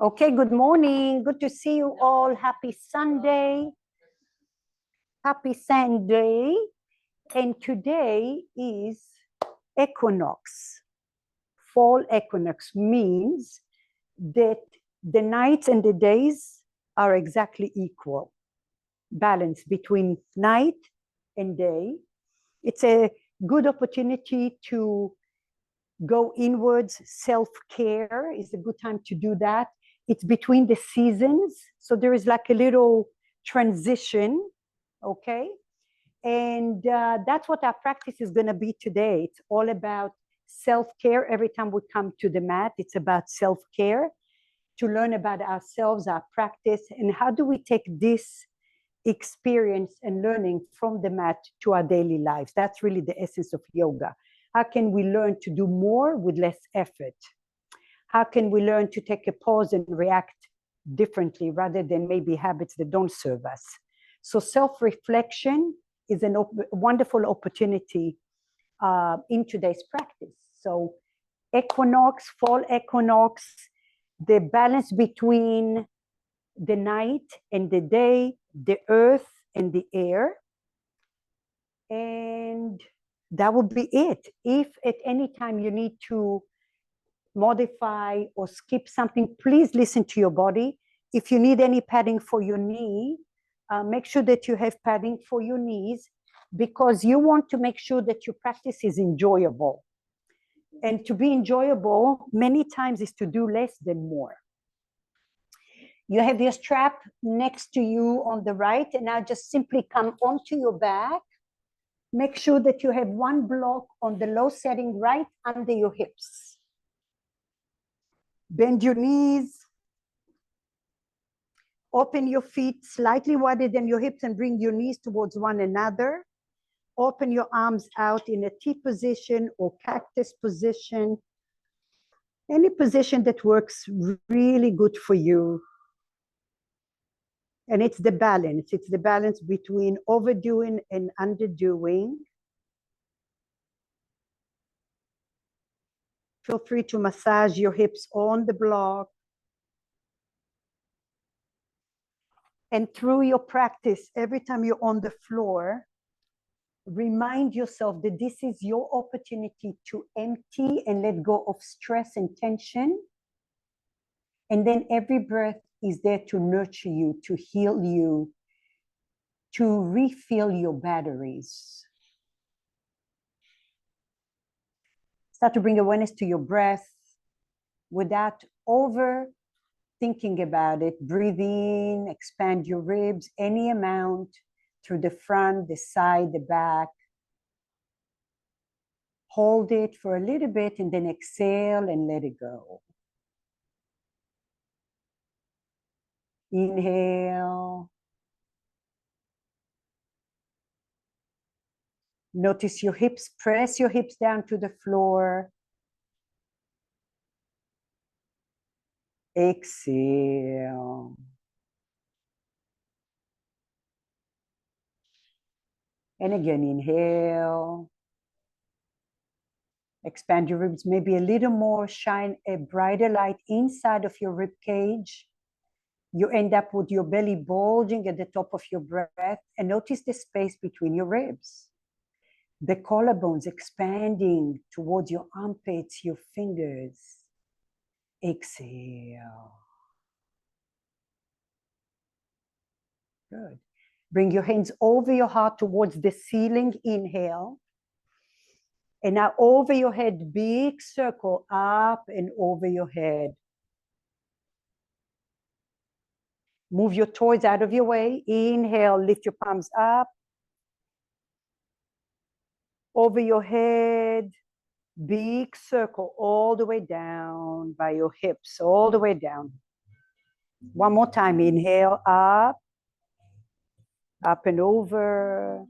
Okay, good morning. Good to see you all. Happy Sunday. Happy Sunday. And today is Equinox. Fall equinox means that the nights and the days are exactly equal. Balance between night and day. It's a good opportunity to go inwards. Self-care is a good time to do that. It's between the seasons, so there is like a little transition, okay? And that's what our practice is going to be today. It's all about self-care. Every time we come to the mat, it's about self-care, to learn about ourselves, our practice, and how do we take this experience and learning from the mat to our daily lives. That's really the essence of yoga. How can we learn to do more with less effort? How can we learn to take a pause and react differently rather than maybe habits that don't serve us? So self-reflection is a wonderful opportunity in today's practice. So equinox, fall equinox, the balance between the night and the day, the earth and the air. And that would be it. If at any time you need to modify or skip something, please listen to your body. If you need any padding for your knee, make sure that you have padding for your knees, because you want to make sure that your practice is enjoyable. And to be enjoyable, many times, is to do less than more. You have your strap next to you on the right, and now just simply come onto your back. Make sure that you have one block on the low setting right under your hips. Bend your knees. Open your feet slightly wider than your hips and bring your knees towards one another. Open your arms out in a T position or cactus position. Any position that works really good for you. And it's the balance. It's the balance between overdoing and underdoing. Feel free to massage your hips on the block. And through your practice, every time you're on the floor, remind yourself that this is your opportunity to empty and let go of stress and tension. And then every breath is there to nurture you, to heal you, to refill your batteries. Start to bring awareness to your breath without overthinking about it. Breathe in, expand your ribs, any amount, through the front, the side, the back. Hold it for a little bit and then exhale and let it go. Inhale. Notice your hips, press your hips down to the floor. Exhale. And again, inhale. Expand your ribs, maybe a little more, shine a brighter light inside of your rib cage. You end up with your belly bulging at the top of your breath, and notice the space between your ribs. The collarbones expanding towards your armpits, your fingers. Exhale. Good. Bring your hands over your heart towards the ceiling. Inhale. And now over your head, big circle up and over your head. Move your toes out of your way. Inhale, lift your palms up. Over your head, big circle all the way down by your hips, all the way down. One more time, inhale, up and over,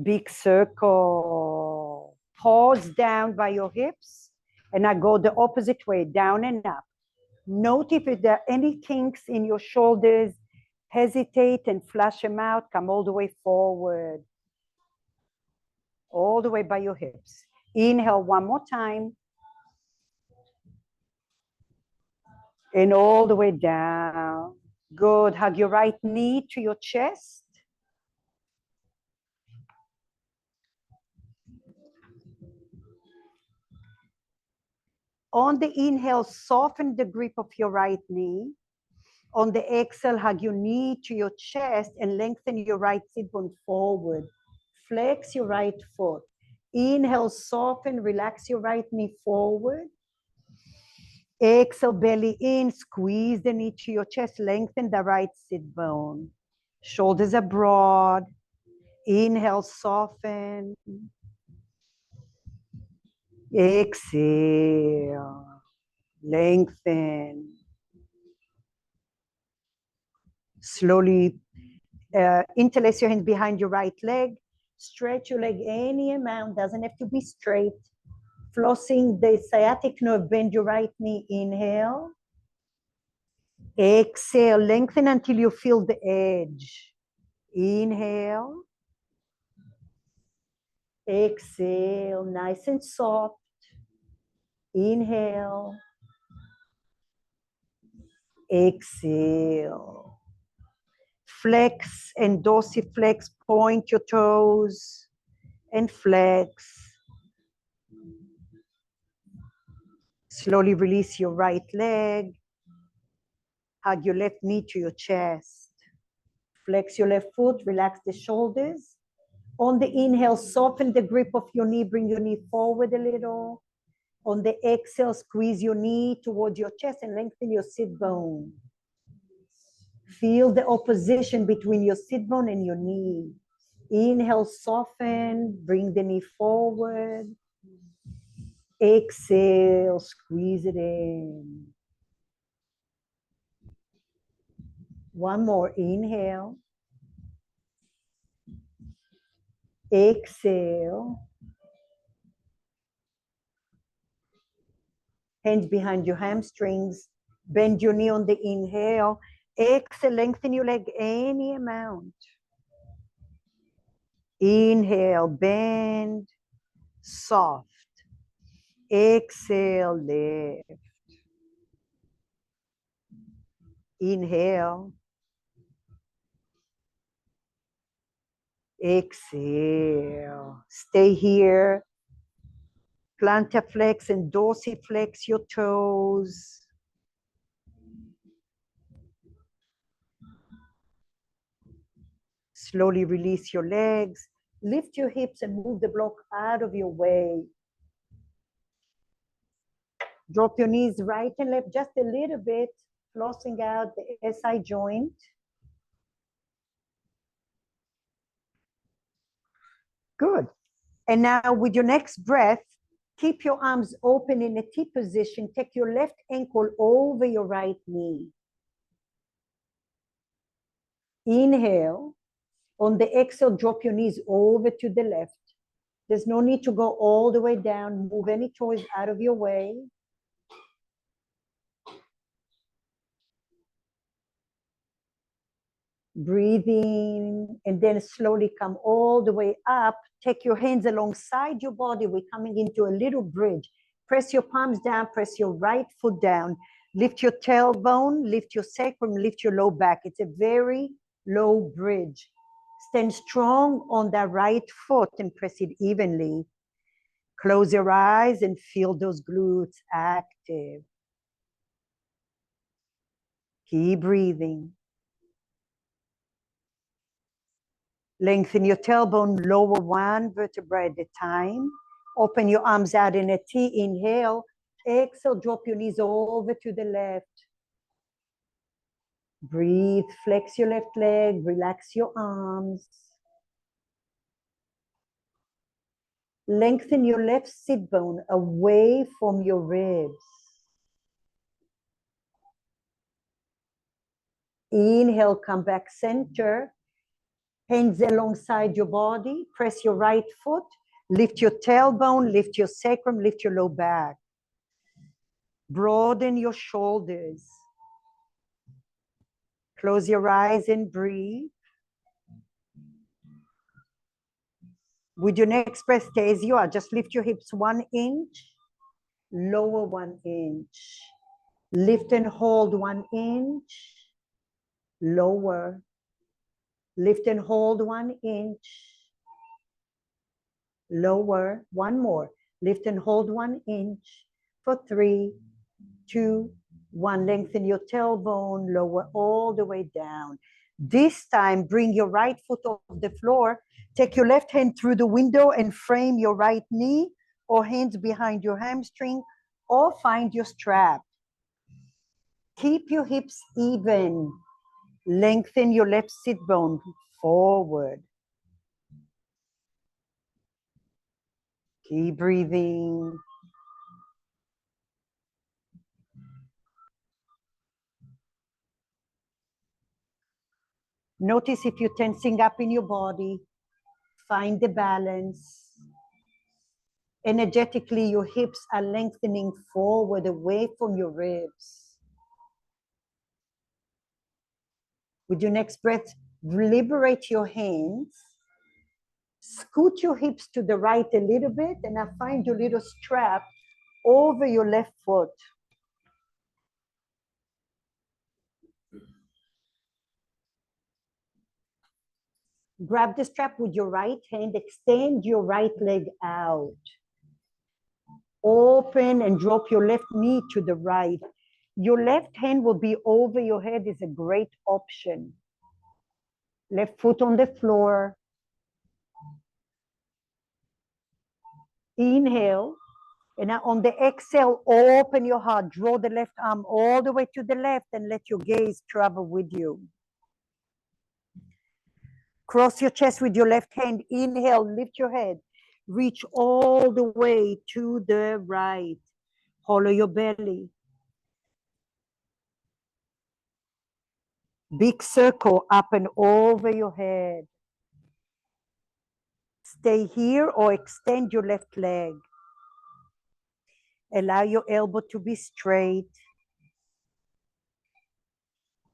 big circle. Pause down by your hips, and I go the opposite way, down and up. Note if there are any kinks in your shoulders, hesitate and flush them out. Come all the way forward, all the way by your hips. Inhale one more time. And all the way down. Good. Hug your right knee to your chest. On the inhale, soften the grip of your right knee. On the exhale, hug your knee to your chest and lengthen your right sit bone forward. Flex your right foot. Inhale, soften, relax your right knee forward. Exhale, belly in, squeeze the knee to your chest, lengthen the right sit bone. Shoulders are broad. Inhale, soften. Exhale, lengthen. Slowly interlace your hands behind your right leg. Stretch your leg any amount, doesn't have to be straight. Flossing the sciatic nerve, bend your right knee, inhale. Exhale, lengthen until you feel the edge. Inhale. Exhale, nice and soft. Inhale. Exhale. Flex and dorsiflex, point your toes and flex. Slowly release your right leg. Hug your left knee to your chest. Flex your left foot, relax the shoulders. On the inhale, soften the grip of your knee, bring your knee forward a little. On the exhale, squeeze your knee towards your chest and lengthen your sit bone. Feel the opposition between your sit bone and your knee. Inhale, soften, bring the knee forward. Exhale, squeeze it in. One more, inhale. Exhale. Hands behind your hamstrings. Bend your knee on the inhale. Exhale, lengthen your leg any amount. Inhale, bend, soft. Exhale, lift. Inhale. Exhale. Stay here. Plantar flex and dorsiflex your toes. Slowly release your legs. Lift your hips and move the block out of your way. Drop your knees right and left just a little bit, flossing out the SI joint. Good. And now with your next breath, keep your arms open in a T position. Take your left ankle over your right knee. Inhale. On the exhale, drop your knees over to the left. There's no need to go all the way down. Move any toys out of your way. Breathe in and then slowly come all the way up. Take your hands alongside your body. We're coming into a little bridge. Press your palms down, press your right foot down. Lift your tailbone, lift your sacrum, lift your low back. It's a very low bridge. Stand strong on that right foot and press it evenly. Close your eyes and feel those glutes active. Keep breathing. Lengthen your tailbone, lower one vertebra at a time. Open your arms out in a T, inhale. Exhale, drop your knees over to the left. Breathe, flex your left leg, relax your arms. Lengthen your left sit bone away from your ribs. Inhale, come back center. Hands alongside your body. Press your right foot. Lift your tailbone, lift your sacrum, lift your low back. Broaden your shoulders. Close your eyes and breathe. With your next breath, stay as you are. Just lift your hips 1 inch, lower 1 inch. Lift and hold 1 inch. Lower. Lift and hold 1 inch. Lower. One more. Lift and hold 1 inch for 3, 2, 1. Lengthen your tailbone. Lower all the way down. This time, bring your right foot off the floor. Take your left hand through the window and frame your right knee or hands behind your hamstring or find your strap. Keep your hips even. Lengthen your left sit bone forward. Keep breathing. Notice if you're tensing up in your body. Find the balance. Energetically, your hips are lengthening forward away from your ribs. With your next breath, liberate your hands. Scoot your hips to the right a little bit, and now find your little strap over your left foot. Grab the strap with your right hand, extend your right leg out. Open and drop your left knee to the right. Your left hand will be over your head is a great option. Left foot on the floor. Inhale. And now on the exhale, open your heart. Draw the left arm all the way to the left and let your gaze travel with you. Cross your chest with your left hand. Inhale, lift your head. Reach all the way to the right. Hollow your belly. Big circle up and over your head. Stay here or extend your left leg. Allow your elbow to be straight.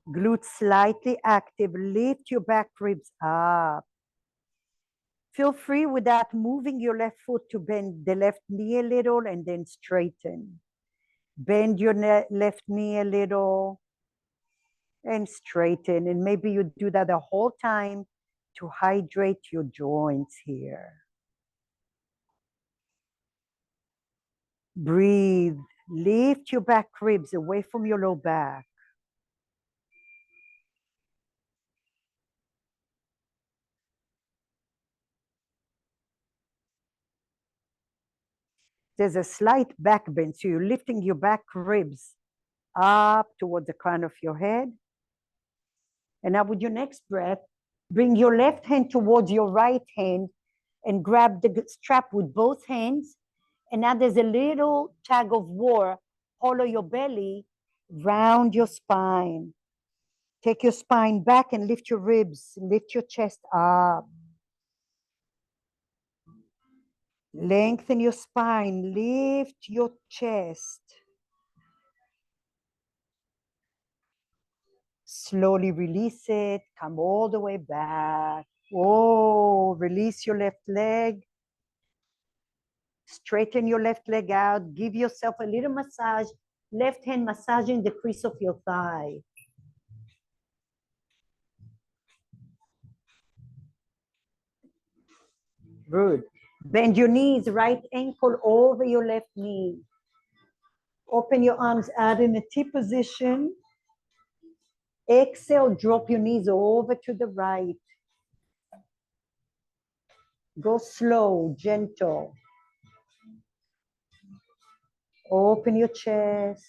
Glutes slightly active. Lift your back ribs up. Feel free without moving your left foot to bend the left knee a little and then straighten. Bend your left knee a little and straighten. And maybe you do that the whole time to hydrate your joints here. Breathe. Lift your back ribs away from your low back. There's a slight back bend, so you're lifting your back ribs up towards the crown of your head. And now with your next breath, bring your left hand towards your right hand and grab the strap with both hands. And now there's a little tug of war. Hollow your belly, round your spine. Take your spine back and lift your ribs. Lift your chest up. Lengthen your spine. Lift your chest. Slowly release it. Come all the way back. Whoa, release your left leg. Straighten your left leg out. Give yourself a little massage. Left hand massaging the crease of your thigh. Good. Bend your knees, right ankle over your left knee. Open your arms out in a T position. Exhale, drop your knees over to the right. Go slow, gentle. Open your chest.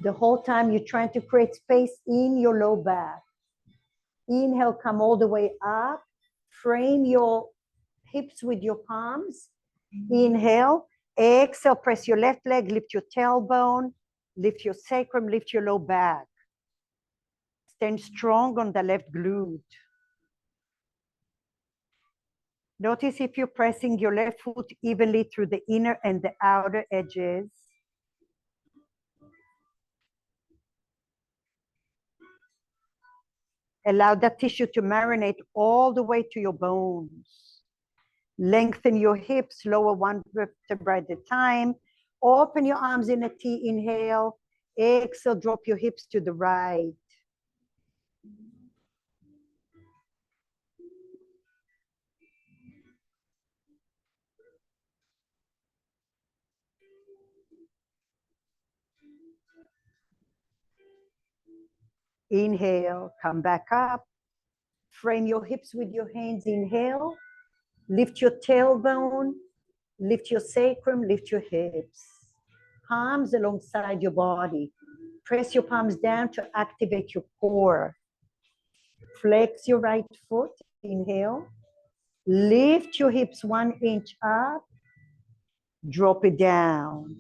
The whole time you're trying to create space in your low back. Inhale, come all the way up. Frame your hips with your palms. Inhale. Exhale, press your left leg, lift your tailbone, lift your sacrum, lift your low back. Stand strong on the left glute. Notice if you're pressing your left foot evenly through the inner and the outer edges. Allow that tissue to marinate all the way to your bones. Lengthen your hips, lower one vertebra at a time. Open your arms in a T, inhale. Exhale, drop your hips to the right. Inhale, come back up. Frame your hips with your hands. Inhale, lift your tailbone, lift your sacrum, lift your hips. Palms alongside your body. Press your palms down to activate your core. Flex your right foot. Inhale. Lift your hips 1 inch up. Drop it down.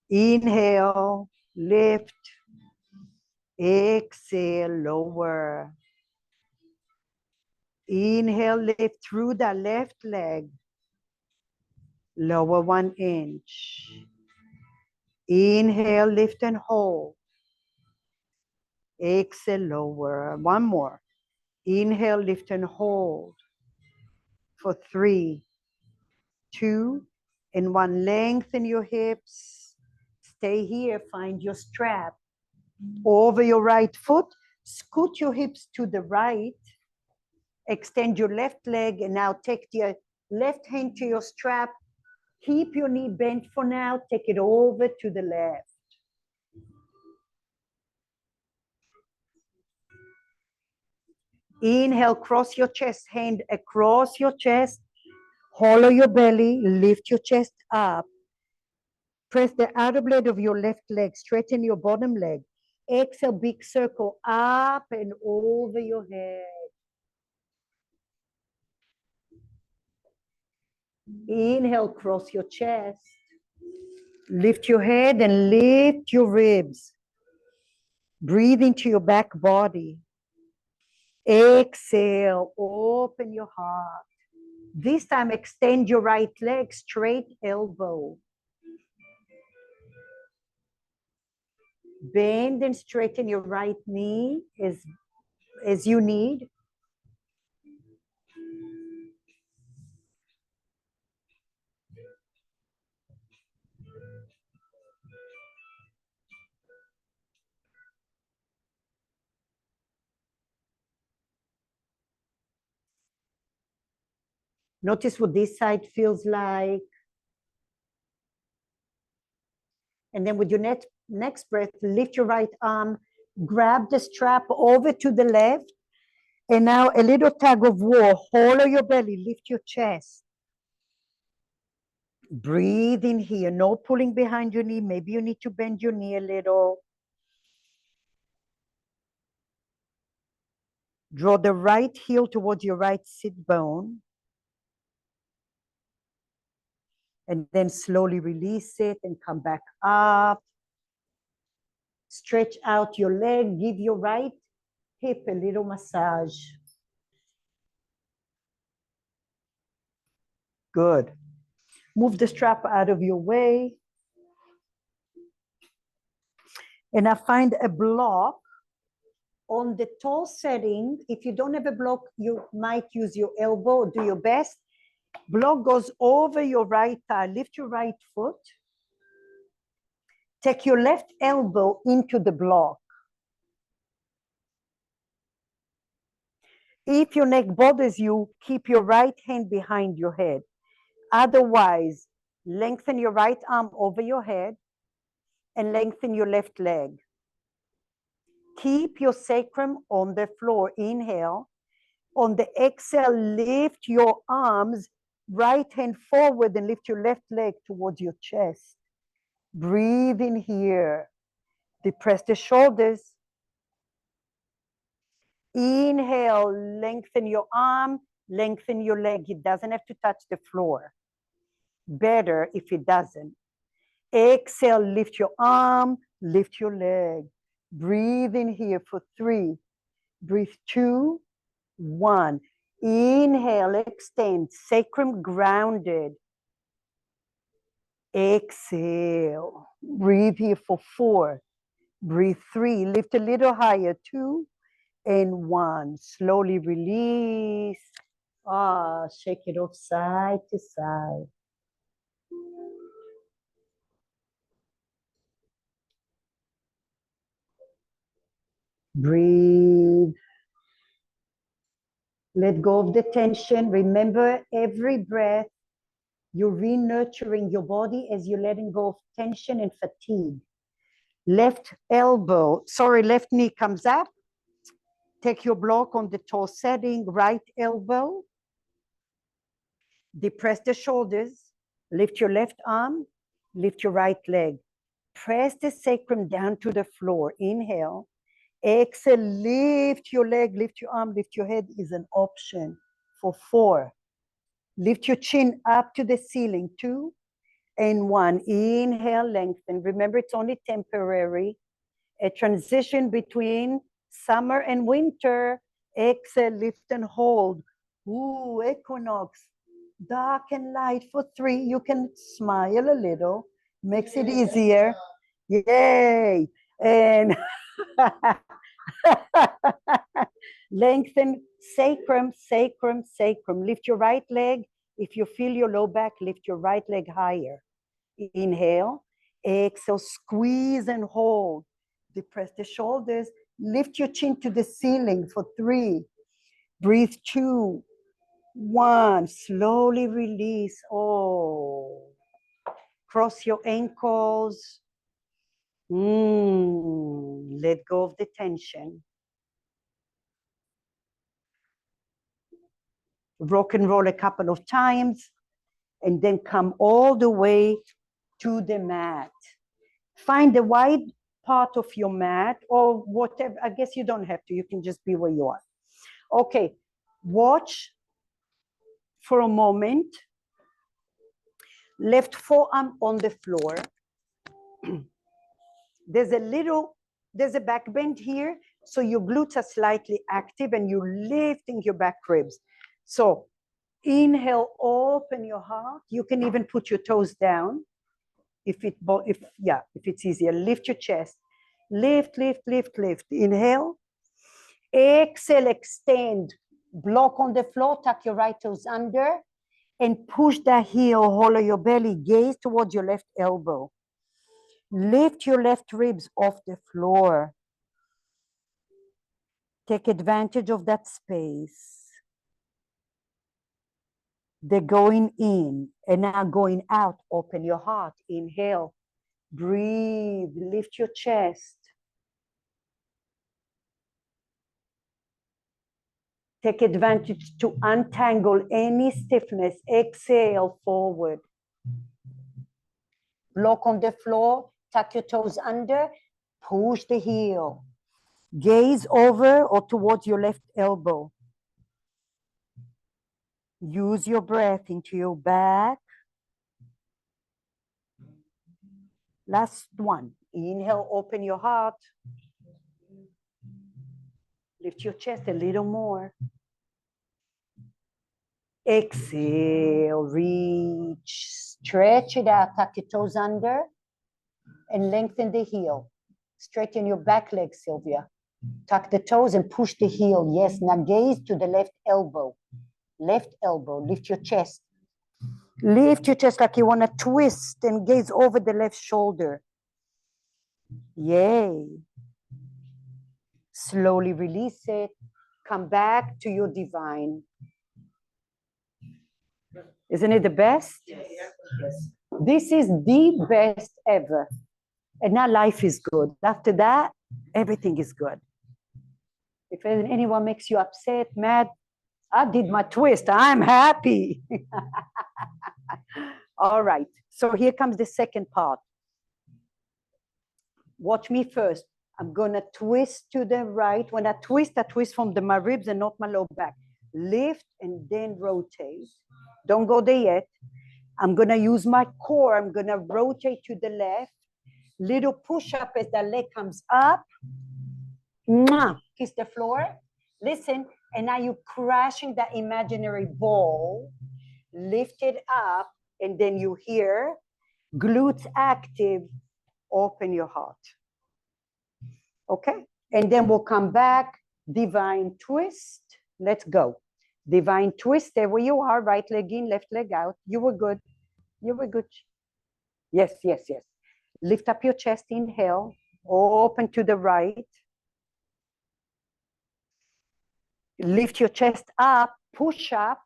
Inhale, lift. Exhale, lower. Inhale, lift through the left leg. Lower 1 inch. Inhale, lift and hold. Exhale, lower. One more. Inhale, lift and hold. For 3, 2, and 1. Lengthen your hips. Stay here. Find your strap. Over your right foot. Scoot your hips to the right. Extend your left leg, and now take your left hand to your strap. Keep your knee bent for now. Take it over to the left. Inhale, cross your chest, hand across your chest. Hollow your belly, lift your chest up. Press the outer blade of your left leg, straighten your bottom leg. Exhale, big circle up and over your head. Inhale, cross your chest. Lift your head and lift your ribs. Breathe into your back body. Exhale, open your heart. This time, extend your right leg, straight elbow. Bend and straighten your right knee as you need. Notice what this side feels like. And then with your next breath, lift your right arm, grab the strap over to the left. And now a little tug of war, hollow your belly, lift your chest. Breathe in here, no pulling behind your knee. Maybe you need to bend your knee a little. Draw the right heel towards your right sit bone. And then slowly release it and come back up. Stretch out your leg, give your right hip a little massage. Good. Move the strap out of your way. And I find a block on the tall setting. If you don't have a block, you might use your elbow, do your best. Block goes over your right thigh. Lift your right foot. Take your left elbow into the block. If your neck bothers you, keep your right hand behind your head. Otherwise, lengthen your right arm over your head and lengthen your left leg. Keep your sacrum on the floor. Inhale. On the exhale, lift your arms, right hand forward, and lift your left leg towards your chest. Breathe in here. Depress the shoulders. Inhale, lengthen your arm, lengthen your leg. It doesn't have to touch the floor. Better if it doesn't. Exhale, lift your arm, lift your leg. Breathe in here for 3. Breathe 2, 1. Inhale, extend, sacrum grounded. Exhale. Breathe here for 4. Breathe 3. Lift a little higher. 2 and 1. Slowly release. Shake it off side to side. Breathe. Let go of the tension. Remember, every breath, you're re-nurturing your body as you're letting go of tension and fatigue. Left knee comes up. Take your block on the toe setting, right elbow. Depress the shoulders. Lift your left arm. Lift your right leg. Press the sacrum down to the floor. Inhale. Exhale, lift your leg, lift your arm, lift your head is an option. For 4. Lift your chin up to the ceiling. 2 and 1. Inhale, lengthen. Remember, it's only temporary. A transition between summer and winter. Exhale, lift and hold. Ooh, equinox. Dark and light for 3. You can smile a little. Makes it easier. Yay. And lengthen sacrum, sacrum, sacrum. Lift your right leg. If you feel your low back, lift your right leg higher. Inhale. Exhale, squeeze and hold. Depress the shoulders. Lift your chin to the ceiling for 3. Breathe 2, 1. Slowly release. Oh. Cross your ankles. Let go of the tension. Rock and roll a couple of times, and then come all the way to the mat. Find the wide part of your mat or whatever. I guess you don't have to. You can just be where you are. Okay. Watch for a moment. Left forearm on the floor. There's a back bend here. So your glutes are slightly active and you're lifting your back ribs. So inhale, open your heart. You can even put your toes down if it's easier. Lift your chest. Lift, lift, lift, lift. Inhale. Exhale, extend. Block on the floor, tuck your right toes under and push the heel, hollow your belly, gaze towards your left elbow. Lift your left ribs off the floor. Take advantage of that space. They're going in and now going out. Open your heart. Inhale. Breathe. Lift your chest. Take advantage to untangle any stiffness. Exhale forward. Block on the floor. Tuck your toes under. Push the heel. Gaze over or towards your left elbow. Use your breath into your back. Last one. Inhale, open your heart. Lift your chest a little more. Exhale, reach, stretch it out, tuck your toes under, and lengthen the heel. Straighten your back leg, Sylvia. Tuck the toes and push the heel. Yes, now gaze to the left elbow. Left elbow, lift your chest. Lift your chest like you want to twist and gaze over the left shoulder. Yay. Slowly release it. Come back to your divine. Isn't it the best? Yes. This is the best ever. And now life is good. After that, everything is good. If anyone makes you upset, mad, I did my twist. I'm happy. All right. So here comes the second part. Watch me first. I'm going to twist to the right. When I twist from my ribs and not my low back. Lift and then rotate. Don't go there yet. I'm going to use my core. I'm going to rotate to the left. Little push up as the leg comes up. Mwah. Kiss the floor. Listen. And now you're crashing that imaginary ball. Lift it up. And then you hear glutes active. Open your heart. Okay. And then we'll come back. Divine twist. Let's go. Divine twist. Stay where you are. Right leg in, left leg out. You were good. You were good. Yes, yes, yes. Lift up your chest. Inhale. Open to the right. Lift your chest up, push up,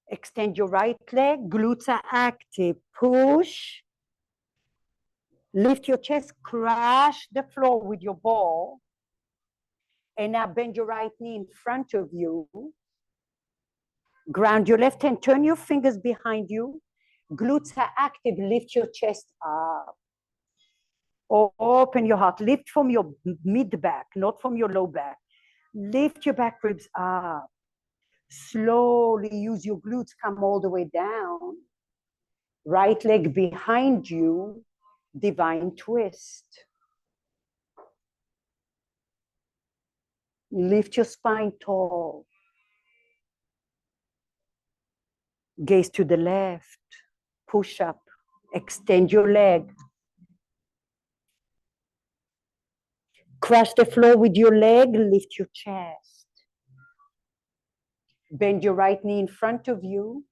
extend your right leg, glutes are active, push. Lift your chest, crash the floor with your ball. And now bend your right knee in front of you. Ground your left hand, turn your fingers behind you. Glutes are active, lift your chest up. Open your heart, lift from your mid back, not from your low back. Lift your back ribs up. Slowly use your glutes, come all the way down. Right leg behind you, divine twist. Lift your spine tall. Gaze to the left, push up, extend your leg. Crash the floor with your leg, lift your chest. Bend your right knee in front of you.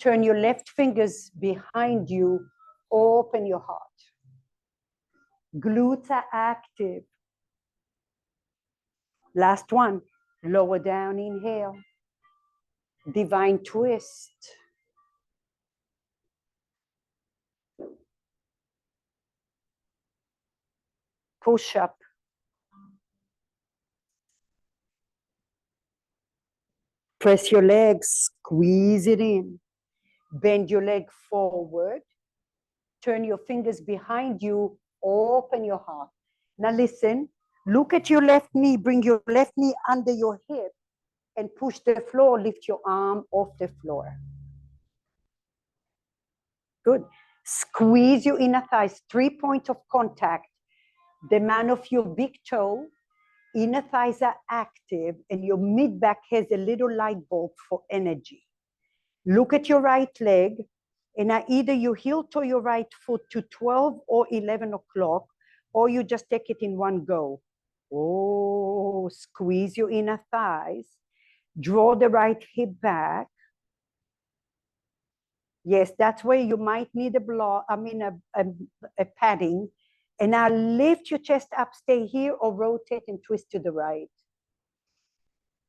Turn your left fingers behind you. Open your heart. Glutes are active. Last one. Lower down, inhale. Divine twist. Push up. Press your legs, squeeze it in. Bend your leg forward. Turn your fingers behind you. Open your heart. Now listen, look at your left knee. Bring your left knee under your hip and push the floor. Lift your arm off the floor. Good. Squeeze your inner thighs, 3 points of contact. The man of your big toe, inner thighs are active, and your mid back has a little light bulb for energy. Look at your right leg, and now either you heel toe your right foot to 12 or 11 o'clock, or you just take it in one go. Oh, squeeze your inner thighs. Draw the right hip back. Yes, that's where you might need a padding. And now lift your chest up, stay here, or rotate and twist to the right.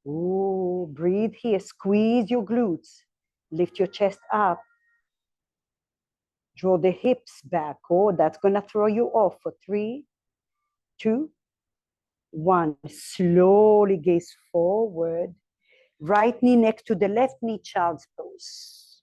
Ooh, breathe here, squeeze your glutes. Lift your chest up. Draw the hips back. Oh, that's gonna throw you off for 3, 2, 1. Slowly gaze forward. Right knee next to the left knee, child's pose.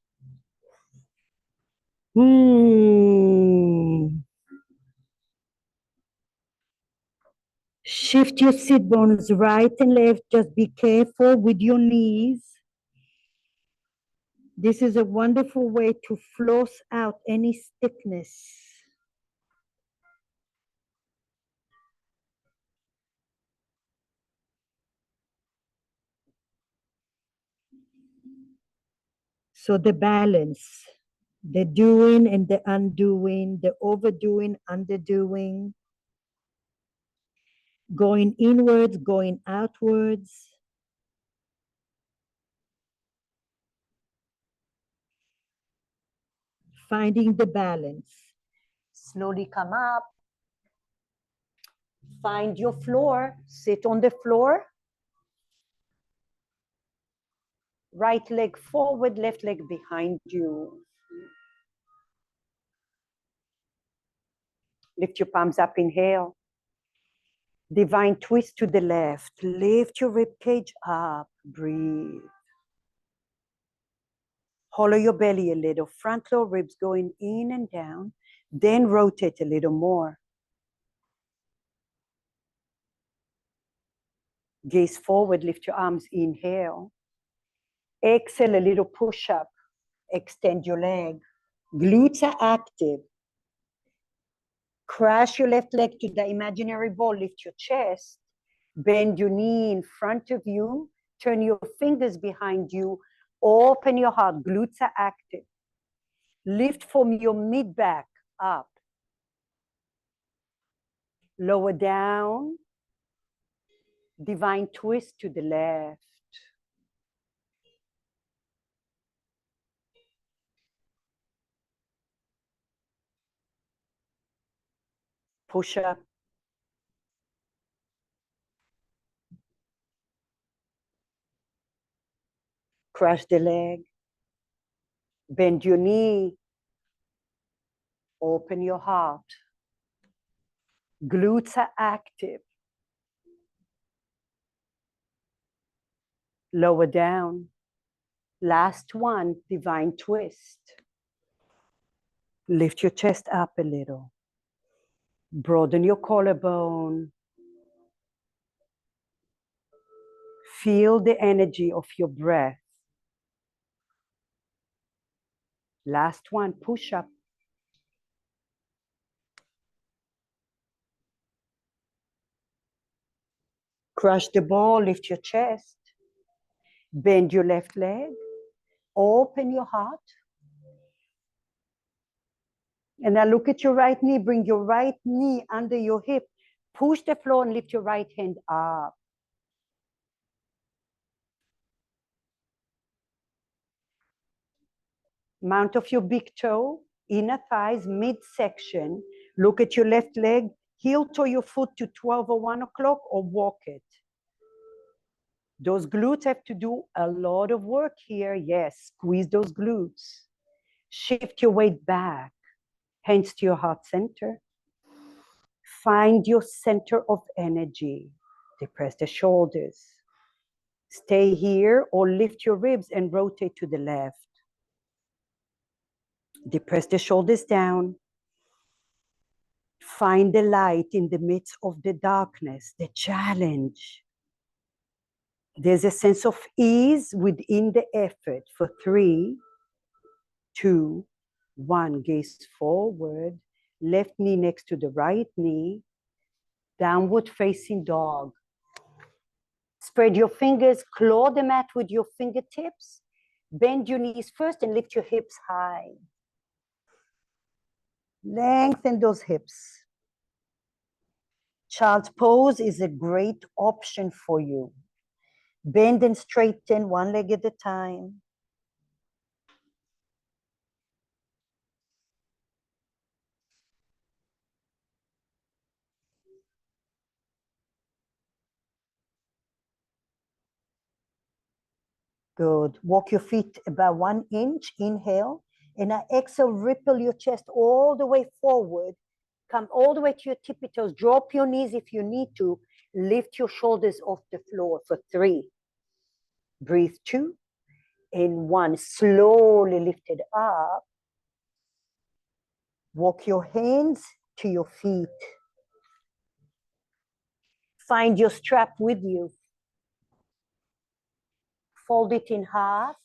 Shift your sit bones right and left. Just be careful with your knees. This is a wonderful way to floss out any stiffness. So the balance, the doing and the undoing, the overdoing, underdoing, going inwards, going outwards. Finding the balance. Slowly come up. Find your floor. Sit on the floor. Right leg forward, left leg behind you. Lift your palms up, inhale. Divine twist to the left. Lift your rib cage up. Breathe. Hollow your belly a little. Front lower ribs going in and down. Then rotate a little more. Gaze forward, lift your arms, inhale. Exhale, a little push up. Extend your leg. Glutes are active. Crash your left leg to the imaginary ball. Lift your chest. Bend your knee in front of you. Turn your fingers behind you. Open your heart. Glutes are active. Lift from your mid back up. Lower down. Divine twist to the left. Push up. Cross the leg. Bend your knee. Open your heart. Glutes are active. Lower down. Last one, divine twist. Lift your chest up a little. Broaden your collarbone. Feel the energy of your breath. Last one, push up. Crush the ball, lift your chest. Bend your left leg. Open your heart. And now look at your right knee. Bring your right knee under your hip. Push the floor and lift your right hand up. Mount of your big toe, inner thighs, midsection. Look at your left leg. Heel toe your foot to 12 or 1 o'clock or walk it. Those glutes have to do a lot of work here. Yes, squeeze those glutes. Shift your weight back. Hands to your heart center. Find your center of energy. Depress the shoulders. Stay here or lift your ribs and rotate to the left. Depress the shoulders down. Find the light in the midst of the darkness, the challenge. There's a sense of ease within the effort. For 3, 2, 1. Gaze forward. Left knee next to the right knee. Downward facing dog. Spread your fingers, claw the mat with your fingertips. Bend your knees first and lift your hips high. Lengthen those hips. Child's pose is a great option for you. Bend and straighten one leg at a time. Good. Walk your feet about 1 inch. Inhale. And now exhale, ripple your chest all the way forward. Come all the way to your tippy toes. Drop your knees if you need to. Lift your shoulders off the floor for 3. Breathe 2. And 1. Slowly lift it up. Walk your hands to your feet. Find your strap with you. Fold it in half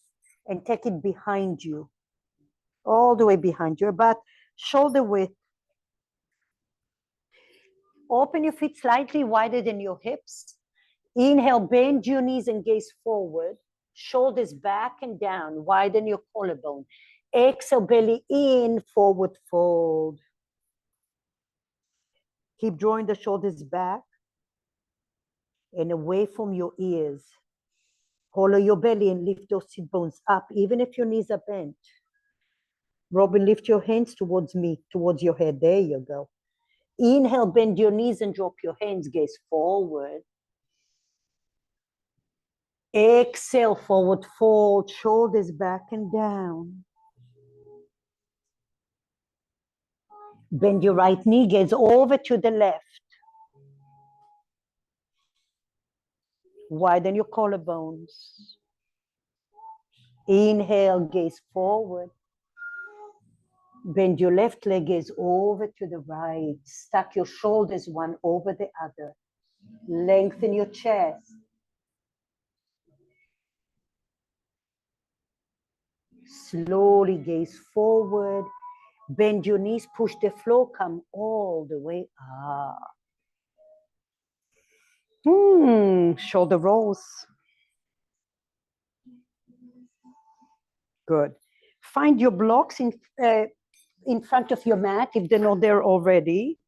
and take it behind you. All the way behind you, about shoulder width. Open your feet slightly wider than your hips. Inhale, bend your knees and gaze forward. Shoulders back and down, widen your collarbone. Exhale, belly in, forward fold. Keep drawing the shoulders back and away from your ears. Hollow your belly and lift those sit bones up, even if your knees are bent. Robin, lift your hands towards me, towards your head. There you go. Inhale, bend your knees and drop your hands, gaze forward. Exhale, forward fold, shoulders back and down. Bend your right knee, gaze over to the left. Widen your collarbones. Inhale, gaze forward. Bend your left leg, gaze over to the right. Stack your shoulders one over the other. Lengthen your chest. Slowly gaze forward. Bend your knees, push the floor, come all the way up. Shoulder rolls. Good. Find your blocks in front of your mat if they're not there already.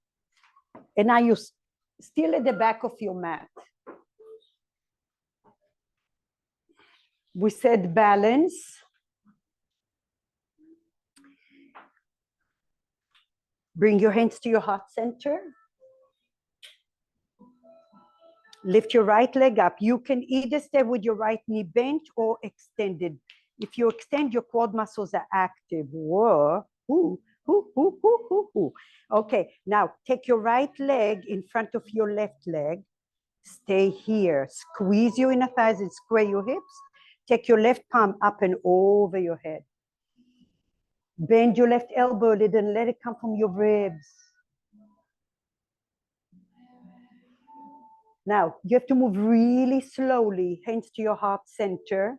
And now you're still at the back of your mat. We said balance. Bring your hands to your heart center. Lift your right leg up. You can either stay with your right knee bent or extended. If you extend, your quad muscles are active. Whoa. Ooh. Ooh, ooh, ooh, ooh, ooh. Okay, now take your right leg in front of your left leg. Stay here. Squeeze your inner thighs and square your hips. Take your left palm up and over your head. Bend your left elbow a little and let it come from your ribs. Now, you have to move really slowly, hands to your heart center.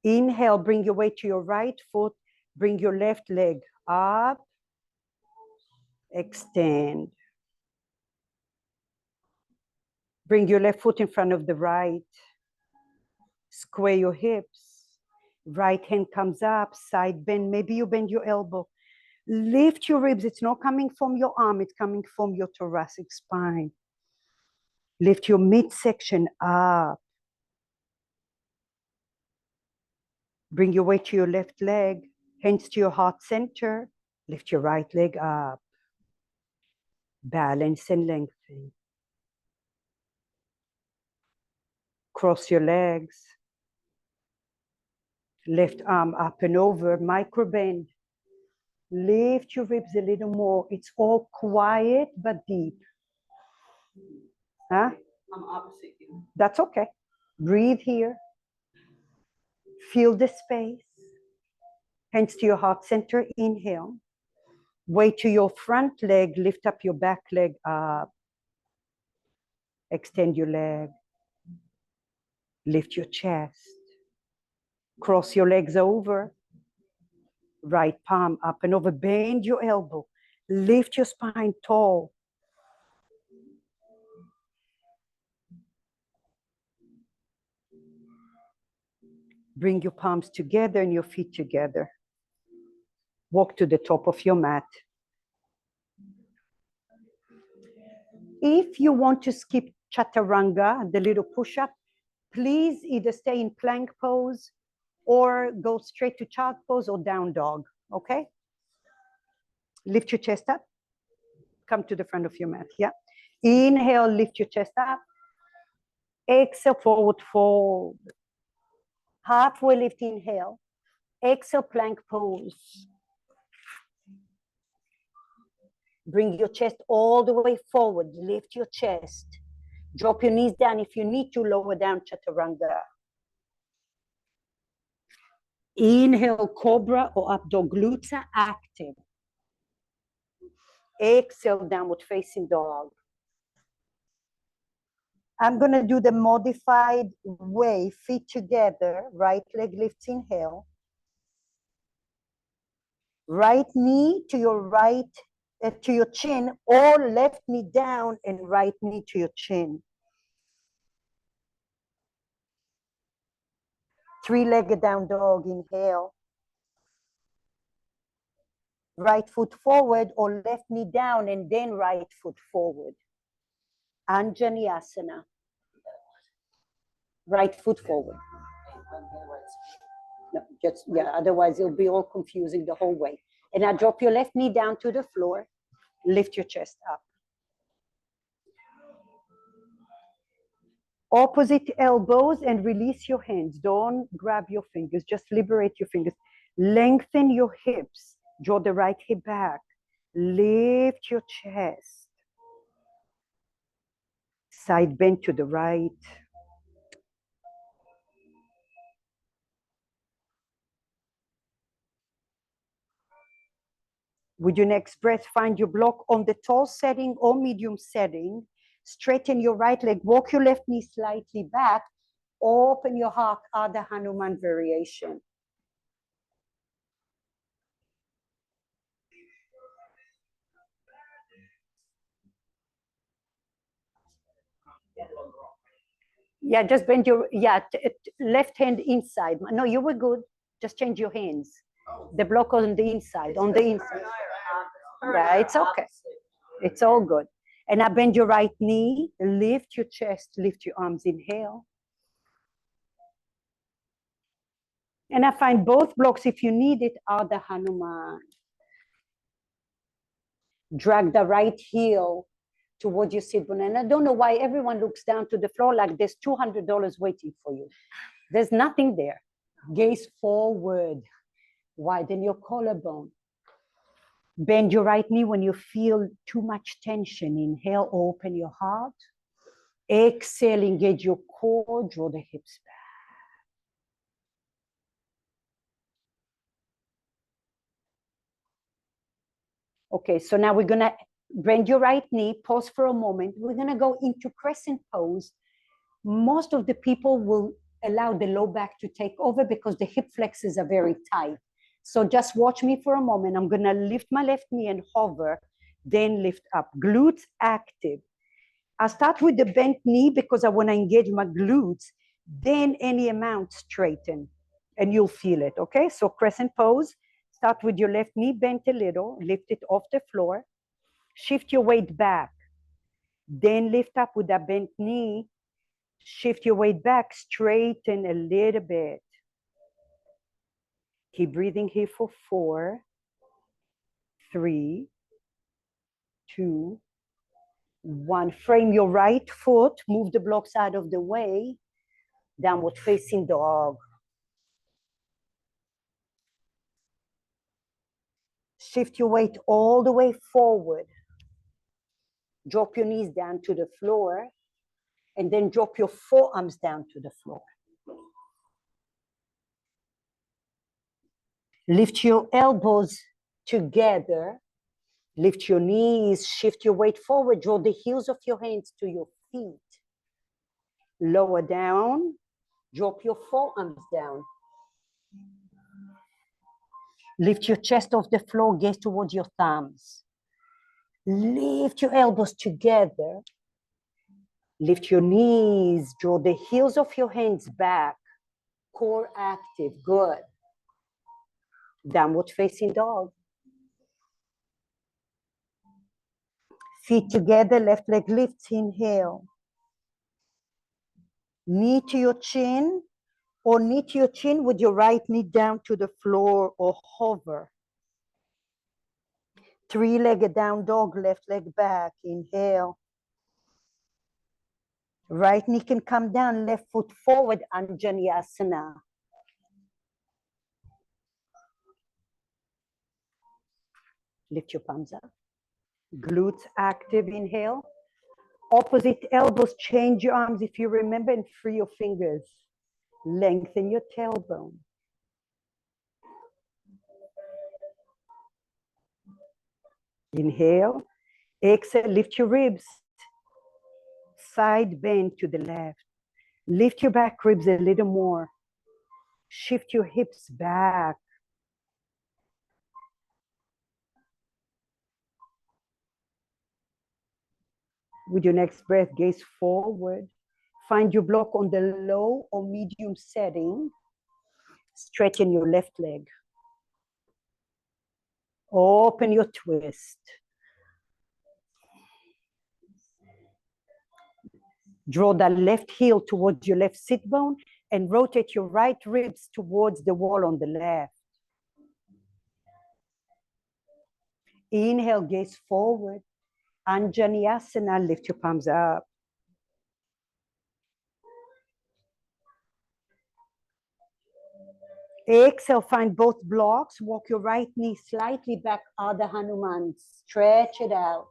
Inhale, bring your weight to your right foot. Bring your left leg up. Extend. Bring your left foot in front of the right. Square your hips. Right hand comes up, side bend. Maybe you bend your elbow. Lift your ribs. It's not coming from your arm. It's coming from your thoracic spine. Lift your midsection up. Bring your weight to your left leg. Hands to your heart center. Lift your right leg up. Balance and lengthen. Cross your legs. Left arm up and over, micro bend. Lift your ribs a little more. It's all quiet but deep. Huh? I'm opposite you. That's okay. Breathe here. Feel the space. Hands to your heart center. Inhale. Weight to your front leg. Lift up your back leg up. Extend your leg. Lift your chest. Cross your legs over. Right palm up and over. Bend your elbow. Lift your spine tall. Bring your palms together and your feet together. Walk to the top of your mat. If you want to skip chaturanga, the little push-up, please either stay in plank pose or go straight to child pose or down dog, okay? Lift your chest up. Come to the front of your mat, yeah? Inhale, lift your chest up. Exhale, forward fold. Halfway lift, inhale. Exhale, plank pose. Bring your chest all the way forward. Lift your chest. Drop your knees down if you need to, lower down chaturanga. Inhale, cobra or up dog. Glutes are active. Exhale, downward facing dog. I'm going to do the modified way, feet together, right leg lifts, inhale. Right knee to your right, to your chin, or left knee down and right knee to your chin. Three-legged down dog, inhale. Right foot forward or left knee down and then right foot forward. Anjaneyasana. Right foot forward. No, just, yeah, otherwise it'll be all confusing the whole way. And now drop your left knee down to the floor. Lift your chest up. Opposite elbows and release your hands. Don't grab your fingers, just liberate your fingers. Lengthen your hips. Draw the right hip back. Lift your chest. Side bend to the right. With your next breath, find your block on the tall setting or medium setting. Straighten your right leg. Walk your left knee slightly back. Open your heart, Ardha Hanuman variation. Yeah, just bend your, left hand inside. No, you were good. Just change your hands. The block on the inside, on the inside. Yeah, it's okay. It's all good. And now bend your right knee, lift your chest, lift your arms, inhale. And I find both blocks, if you need it, Ardha Hanuman. Drag the right heel towards your sit bone. And I don't know why everyone looks down to the floor like there's $200 waiting for you. There's nothing there. Gaze forward. Widen your collarbone. Bend your right knee when you feel too much tension. Inhale, open your heart. Exhale, engage your core, draw the hips back. Okay, so now we're gonna bend your right knee, pause for a moment. We're gonna go into crescent pose. Most of the people will allow the low back to take over because the hip flexors are very tight. So just watch me for a moment. I'm gonna lift my left knee and hover, then lift up. Glutes active. I'll start with the bent knee because I wanna engage my glutes, then any amount straighten, and you'll feel it, okay? So crescent pose, start with your left knee bent a little, lift it off the floor, shift your weight back, then lift up with that bent knee, shift your weight back, straighten a little bit. Keep breathing here for 4, 3, 2, 1. Frame your right foot, move the blocks out of the way, downward facing dog. Shift your weight all the way forward. Drop your knees down to the floor, and then drop your forearms down to the floor. Lift your elbows together. Lift your knees, shift your weight forward, draw the heels of your hands to your feet. Lower down, drop your forearms down. Lift your chest off the floor, gaze towards your thumbs. Lift your elbows together. Lift your knees, draw the heels of your hands back. Core active, good. Downward facing dog. Feet together, left leg lifts, inhale. Knee to your chin, or knee to your chin with your right knee down to the floor, or hover. 3-legged down dog, left leg back, inhale. Right knee can come down, left foot forward, Anjaneyasana. Lift your palms up. Glutes active, inhale. Opposite elbows, change your arms if you remember, and free your fingers. Lengthen your tailbone. Inhale. Exhale, lift your ribs. Side bend to the left. Lift your back ribs a little more. Shift your hips back. With your next breath, gaze forward. Find your block on the low or medium setting. Straighten your left leg. Open your twist. Draw the left heel towards your left sit bone and rotate your right ribs towards the wall on the left. Inhale, gaze forward. Anjaneyasana, lift your palms up. Exhale, find both blocks. Walk your right knee slightly back, Ardha Hanuman. Stretch it out.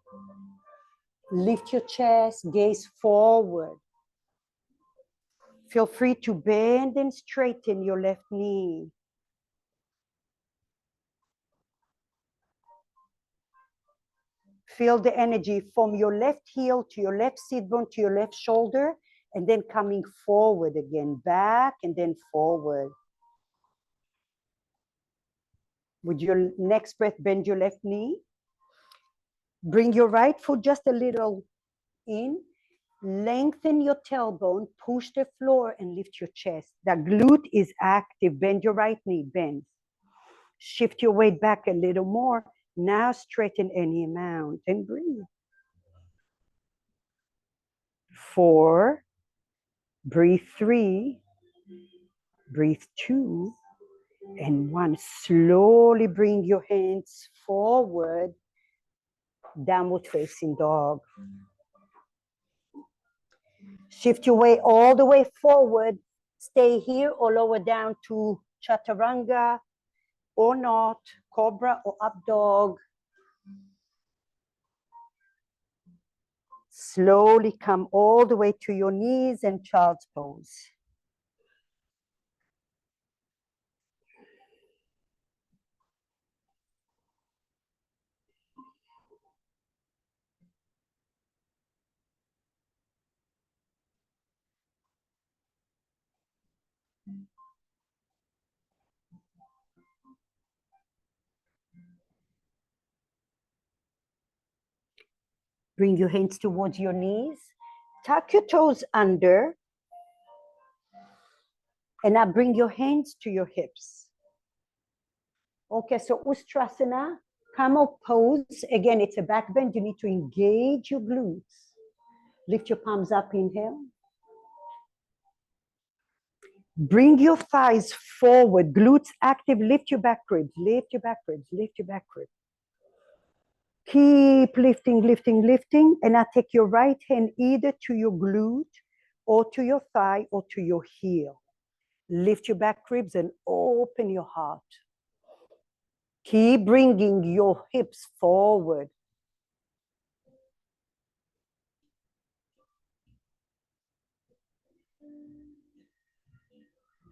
Lift your chest, gaze forward. Feel free to bend and straighten your left knee. Feel the energy from your left heel to your left sit bone to your left shoulder, and then coming forward again, back and then forward. With your next breath, bend your left knee. Bring your right foot just a little in. Lengthen your tailbone, push the floor, and lift your chest. The glute is active. Bend your right knee, bend. Shift your weight back a little more. Now straighten any amount and breathe. 4, breathe 3, breathe 2, and 1. Slowly bring your hands forward, downward facing dog. Shift your weight all the way forward. Stay here or lower down to chaturanga or not, cobra or up dog. Slowly come all the way to your knees and child's pose. Bring your hands towards your knees. Tuck your toes under. And now bring your hands to your hips. Okay, so Ustrasana, camel pose. Again, it's a back bend. You need to engage your glutes. Lift your palms up, inhale. Bring your thighs forward, glutes active. Lift your back ribs, lift your back ribs, lift your back ribs. Keep lifting, lifting, lifting. And now take your right hand either to your glute or to your thigh or to your heel. Lift your back ribs and open your heart. Keep bringing your hips forward.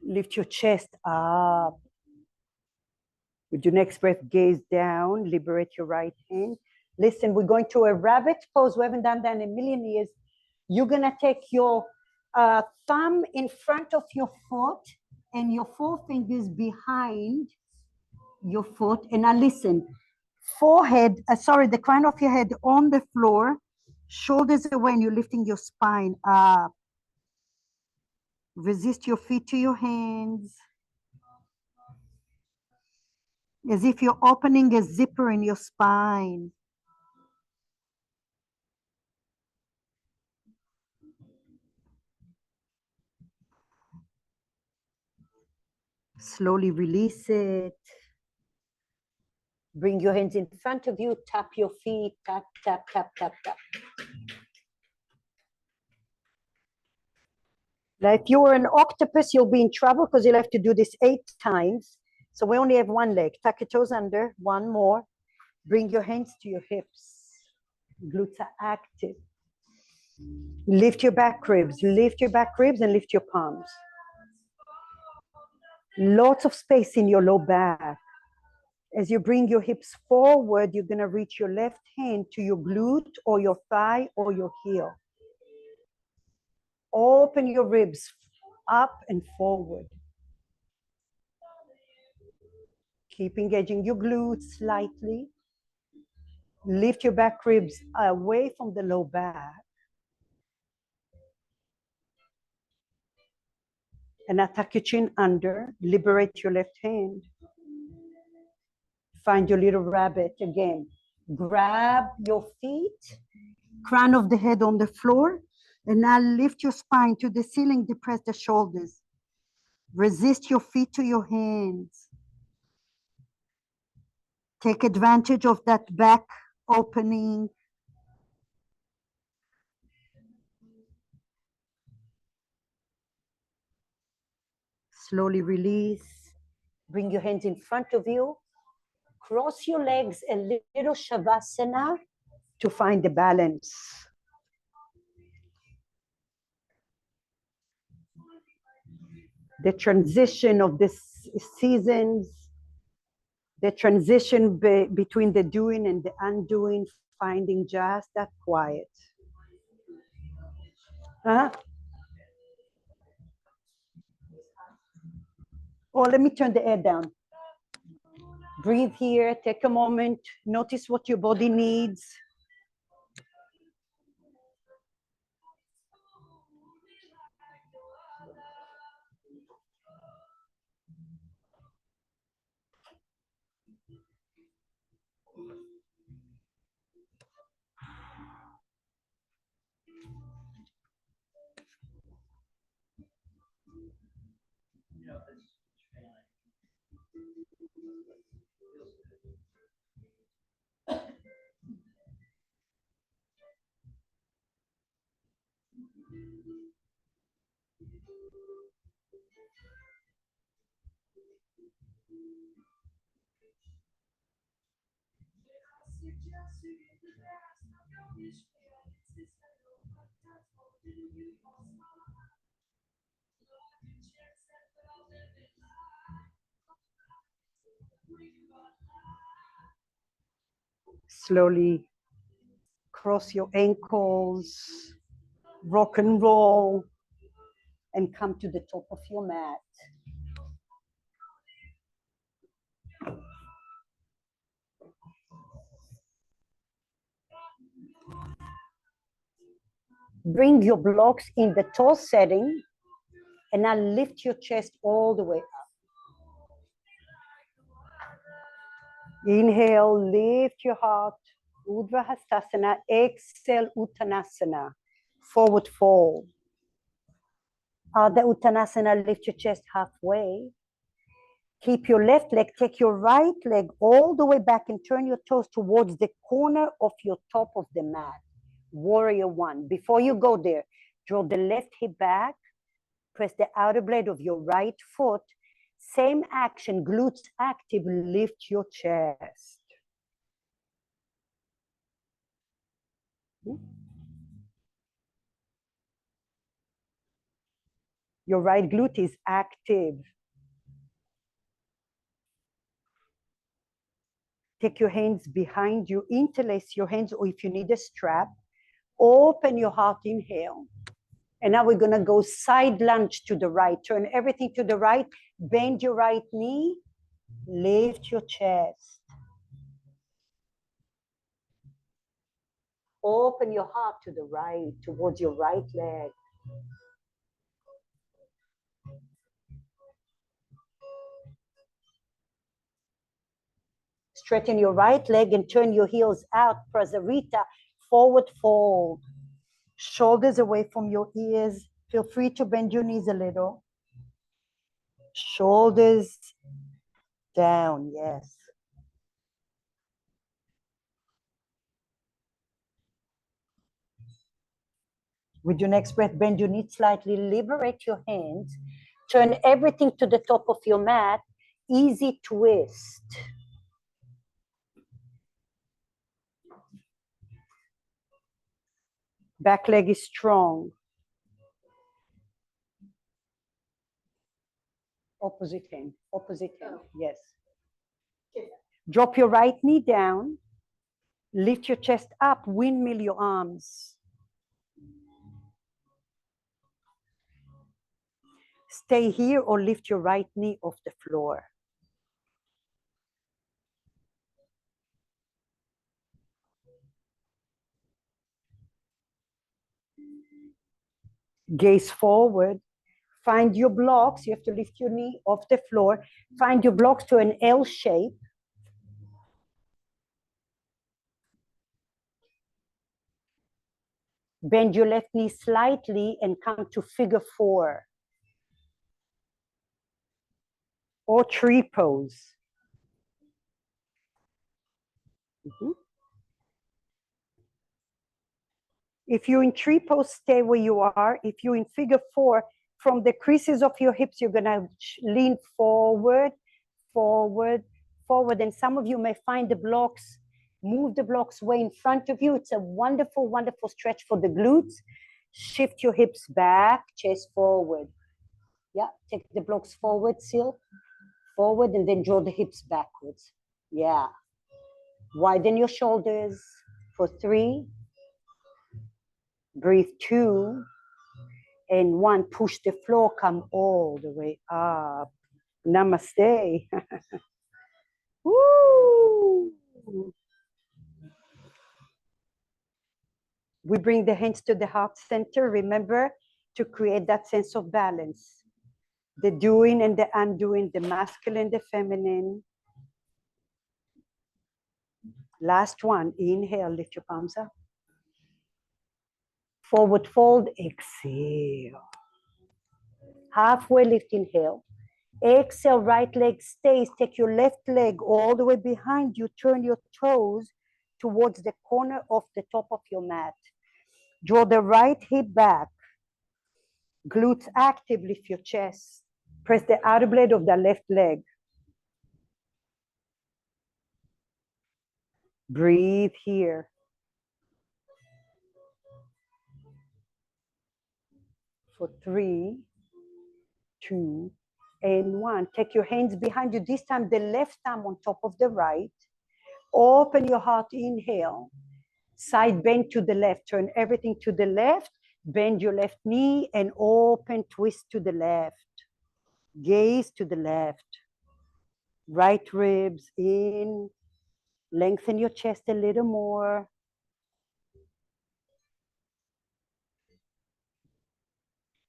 Lift your chest up. With your next breath, gaze down, liberate your right hand. Listen, we're going to a rabbit pose. We haven't done that in a million years. You're gonna take your thumb in front of your foot and your forefingers behind your foot. And now listen, forehead, the crown of your head on the floor, shoulders away, and you're lifting your spine up. Resist your feet to your hands. As if you're opening a zipper in your spine. Slowly release it. Bring your hands in front of you, tap your feet, tap, tap, tap, tap, tap. Now, if you were an octopus, you'll be in trouble because you'll have to do this 8 times. So we only have one leg. Tuck your toes under, one more. Bring your hands to your hips. Glutes are active. Lift your back ribs, and lift your palms. Lots of space in your low back. As you bring your hips forward, you're gonna reach your left hand to your glute or your thigh or your heel. Open your ribs up and forward. Keep engaging your glutes slightly. Lift your back ribs away from the low back. And now tuck your chin under. Liberate your left hand. Find your little rabbit again. Grab your feet, crown of the head on the floor, and now lift your spine to the ceiling, depress the shoulders. Resist your feet to your hands. Take advantage of that back opening. Slowly release. Bring your hands in front of you. Cross your legs a little Shavasana to find the balance. The transition of the seasons, the transition between the doing and the undoing, finding just that quiet. Huh? Oh, let me turn the air down. Breathe here, take a moment, notice what your body needs. Slowly cross your ankles, rock and roll, and come to the top of your mat. Bring your blocks in the tall setting, and now lift your chest all the way up. Inhale, lift your heart, Urdhva Hastasana. Exhale, Uttanasana, forward fold. Ardha Uttanasana, lift your chest halfway. Keep your left leg, take your right leg all the way back and turn your toes towards the corner of your top of the mat. Warrior one. Before you go there, draw the left hip back, press the outer blade of your right foot. Same action, glutes active, lift your chest. Your right glute is active. Take your hands behind you, interlace your hands, or if you need a strap, open your heart, inhale. And now we're gonna go side lunge to the right. Turn everything to the right, bend your right knee, lift your chest. Open your heart to the right, towards your right leg. Straighten your right leg and turn your heels out, Prasarita, forward fold. Shoulders away from your ears. Feel free to bend your knees a little. Shoulders down, yes. With your next breath, bend your knees slightly, liberate your hands, turn everything to the top of your mat, easy twist. Back leg is strong. Opposite hand, yes. Drop your right knee down, lift your chest up, windmill your arms. Stay here or lift your right knee off the floor. Gaze forward. Find your blocks. You have to lift your knee off the floor. Find your blocks to an L shape. Bend your left knee slightly and come to figure four. Or tree pose. If you're in tree pose, stay where you are. If you're in figure four, from the creases of your hips, you're gonna lean forward, forward, forward. And some of you may find the blocks, move the blocks way in front of you. It's a wonderful, wonderful stretch for the glutes. Shift your hips back, chest forward. Yeah, take the blocks forward, Sil. Forward, and then draw the hips backwards. Yeah. Widen your shoulders for 3. Breathe 2. And 1. Push the floor, come all the way up. Namaste. Woo! We bring the hands to the heart center. Remember to create that sense of balance. The doing and the undoing, the masculine, the feminine. Last one. Inhale, lift your palms up. Forward fold, exhale. Halfway lift, inhale. Exhale, right leg stays. Take your left leg all the way behind you. Turn your toes towards the corner of the top of your mat. Draw the right hip back. Glutes active, lift your chest. Press the outer blade of the left leg. Breathe here. For 3, 2, and 1. Take your hands behind you. This time, the left thumb on top of the right. Open your heart, inhale. Side bend to the left. Turn everything to the left. Bend your left knee and open, twist to the left. Gaze to the left. Right ribs in. Lengthen your chest a little more.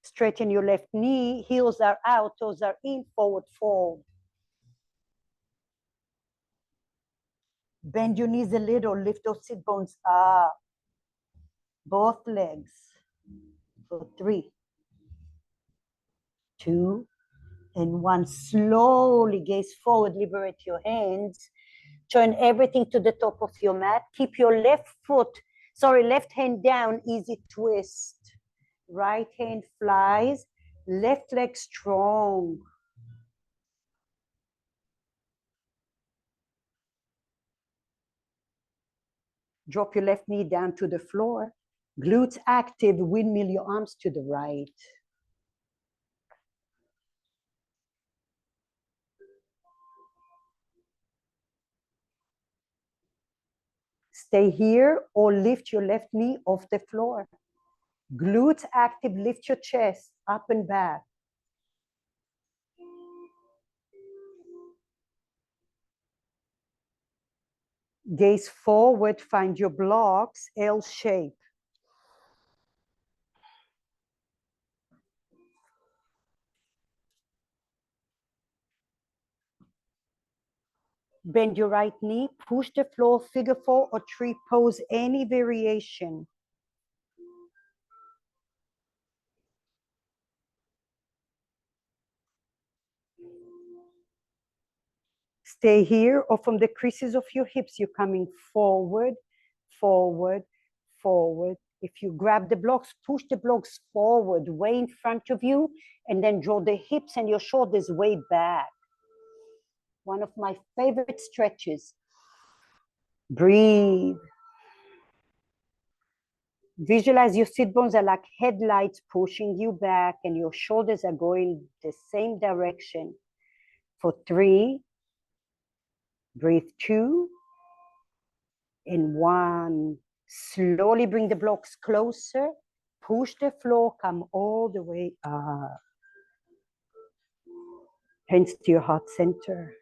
Straighten your left knee. Heels are out, toes are in, forward fold. Bend your knees a little, lift those sit bones up. Both legs. For 3, 2, and 1. Slowly gaze forward, liberate your hands. Turn everything to the top of your mat. Keep your left hand down, easy twist. Right hand flies, left leg strong. Drop your left knee down to the floor. Glutes active, windmill your arms to the right. Stay here or lift your left knee off the floor. Glutes active, lift your chest up and back. Gaze forward, find your blocks, L shape. Bend your right knee, push the floor, figure 4 or tree pose, any variation. Stay here, or from the creases of your hips, you're coming forward, forward, forward. If you grab the blocks, push the blocks forward, way in front of you, and then draw the hips and your shoulders way back. One of my favorite stretches. Breathe. Visualize your sit bones are like headlights pushing you back, and your shoulders are going the same direction. For 3, breathe 2, and 1. Slowly bring the blocks closer. Push the floor, come all the way up. Hands to your heart center.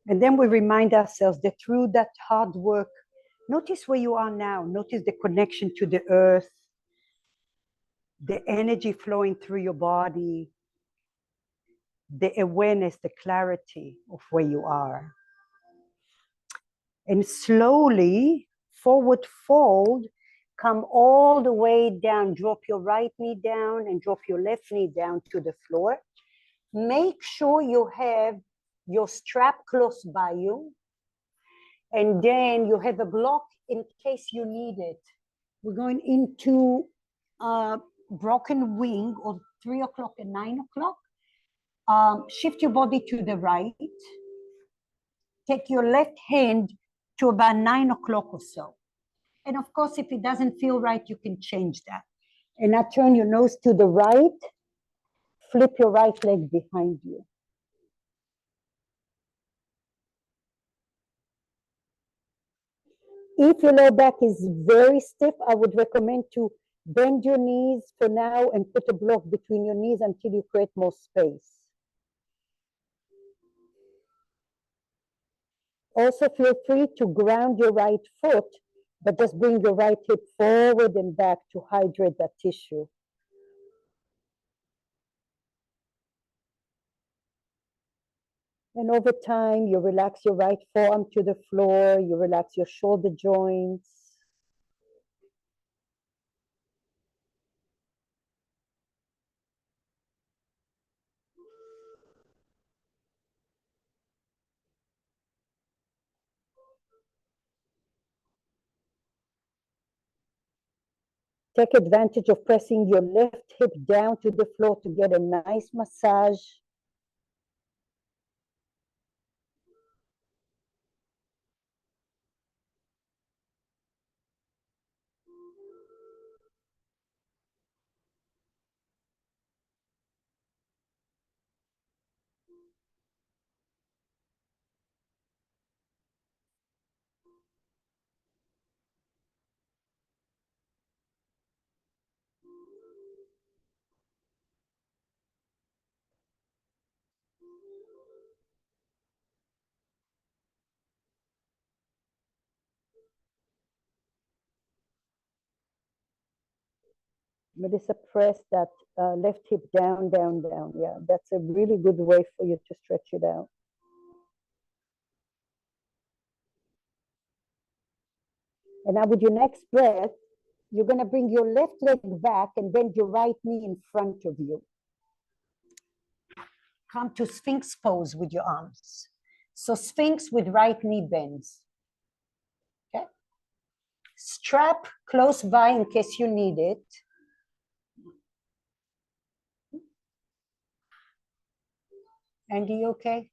And then we remind ourselves that through that hard work, notice where you are now. Notice the connection to the earth, the energy flowing through your body, the awareness, the clarity of where you are. And slowly, forward fold, come all the way down. Drop your right knee down and drop your left knee down to the floor. Make sure you have your strap close by you. And then you have a block in case you need it. We're going into broken wing or 3 o'clock and 9 o'clock. Shift your body to the right. Take your left hand to about 9 o'clock or so. And of course, if it doesn't feel right, you can change that. And now turn your nose to the right. Flip your right leg behind you. If your lower back is very stiff, I would recommend to bend your knees for now and put a block between your knees until you create more space. Also, feel free to ground your right foot, but just bring your right hip forward and back to hydrate that tissue. And over time, you relax your right forearm to the floor, you relax your shoulder joints. Take advantage of pressing your left hip down to the floor to get a nice massage. Melissa, press that left hip down, down, down. Yeah, that's a really good way for you to stretch it out. And now with your next breath, you're going to bring your left leg back and bend your right knee in front of you. Come to Sphinx pose with your arms. So Sphinx with right knee bends. Okay. Strap close by in case you need it. Andy, you okay?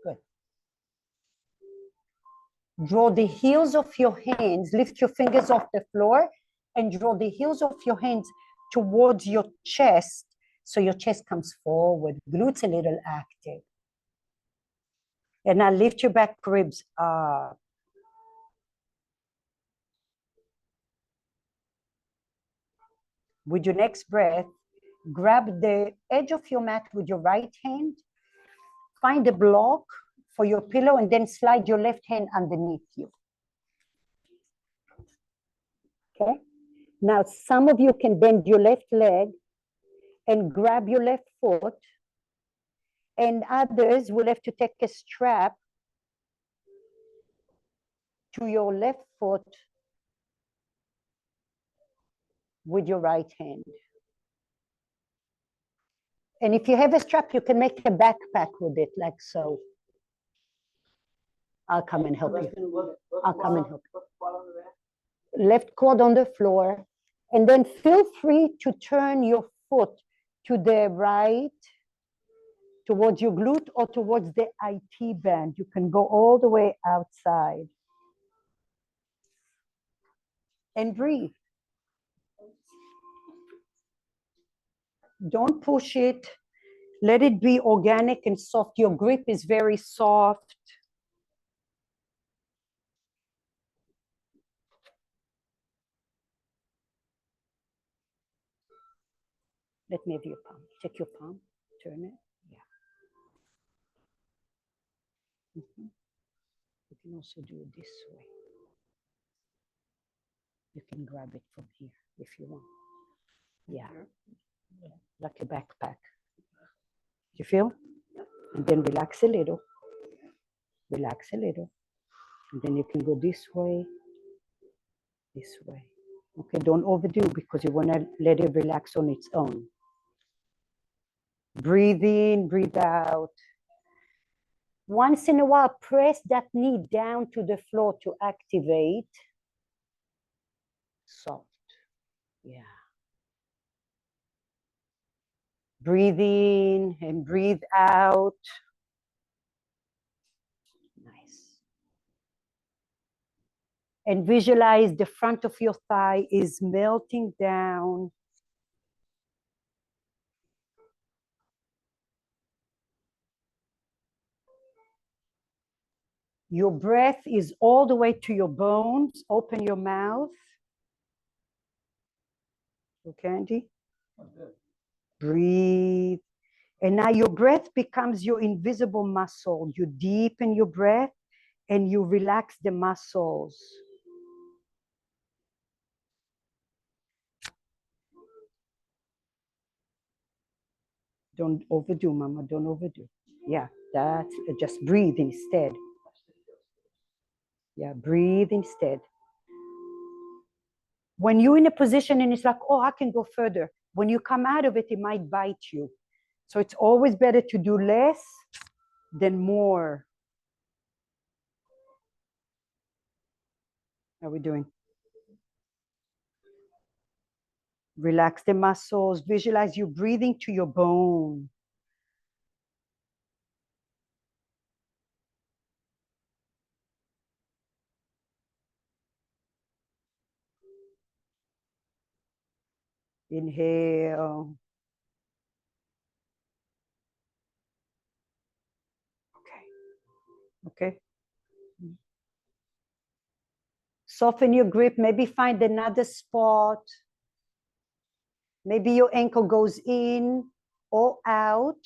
Good. Draw the heels of your hands, lift your fingers off the floor, and draw the heels of your hands towards your chest, so your chest comes forward, glutes a little active. And now lift your back ribs up. With your next breath, grab the edge of your mat with your right hand, find a block for your pillow, and then slide your left hand underneath you. Okay? Now, some of you can bend your left leg and grab your left foot, and others will have to take a strap to your left foot with your right hand. And if you have a strap, you can make a backpack with it, like so. I'll come and help you. I'll come and help you. Left quad on the floor, and then feel free to turn your foot to the right, towards your glute or towards the IT band. You can go all the way outside. And breathe. Don't push it. Let it be organic and soft. Your grip is very soft. Let me have your palm. Take your palm, turn it. Yeah. Mm-hmm. You can also do it this way. You can grab it from here if you want. Yeah. Like a backpack. You feel? And then relax a little. Relax a little. And then you can go this way, this way. Okay, don't overdo because you want to let it relax on its own. Breathe in, breathe out. Once in a while, press that knee down to the floor to activate. Soft. Yeah. Breathe in and breathe out. Nice. And visualize the front of your thigh is melting down. Your breath is all the way to your bones. Open your mouth. Okay, Andy? Breathe. And now your breath becomes your invisible muscle. You deepen your breath and you relax the muscles. Don't overdo, Mama. Don't overdo. Yeah, that's just breathe instead. Yeah, breathe instead. When you're in a position and it's like, oh, I can go further. When you come out of it, it might bite you. So it's always better to do less than more. How are we doing? Relax the muscles. Visualize you breathing to your bone. Inhale. Okay. Soften your grip. Maybe find another spot. Maybe your ankle goes in or out.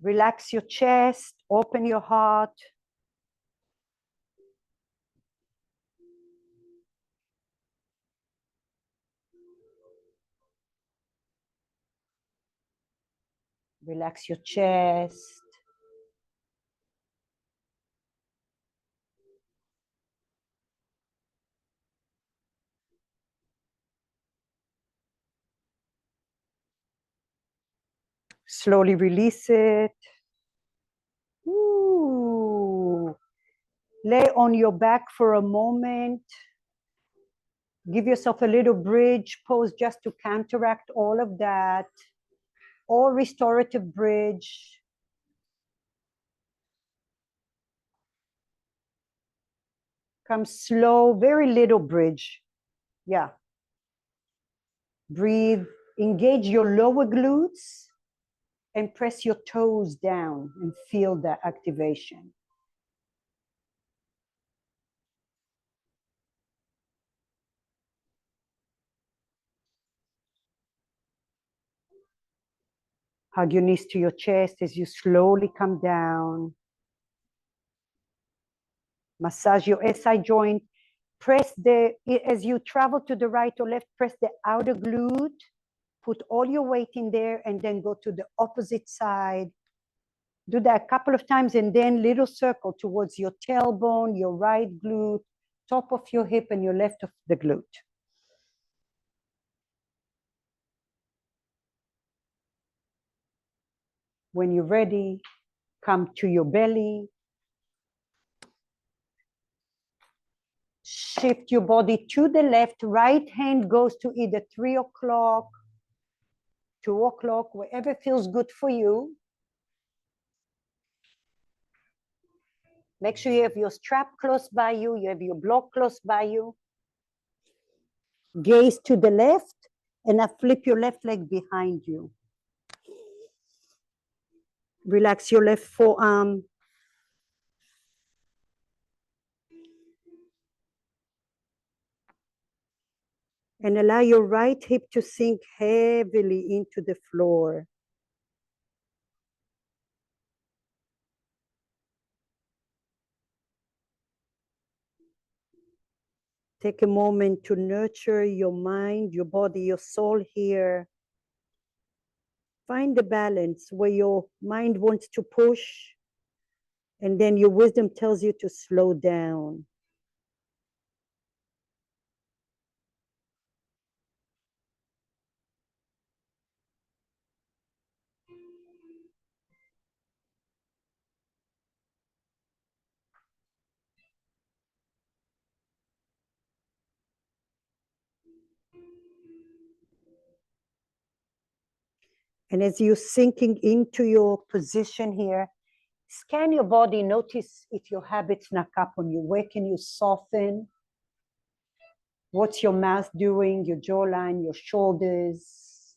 Relax your chest. Open your heart. Relax your chest. Slowly release it. Ooh. Lay on your back for a moment. Give yourself a little bridge pose just to counteract all of that. Or restorative bridge. Come slow, very little bridge. Yeah. Breathe. Engage your lower glutes and press your toes down and feel the activation. Hug your knees to your chest as you slowly come down. Massage your SI joint. Press as you travel to the right or left, press the outer glute. Put all your weight in there and then go to the opposite side. Do that a couple of times and then little circle towards your tailbone, your right glute, top of your hip and your left of the glute. When you're ready, come to your belly. Shift your body to the left. Right hand goes to either 3 o'clock, 2 o'clock, wherever feels good for you. Make sure you have your strap close by you. You have your block close by you. Gaze to the left, and now flip your left leg behind you. Relax your left forearm. And allow your right hip to sink heavily into the floor. Take a moment to nurture your mind, your body, your soul here. Find the balance where your mind wants to push, and then your wisdom tells you to slow down. And as you're sinking into your position here, scan your body. Notice if your habits snuck up on you. Where can you soften? What's your mouth doing? Your jawline, your shoulders?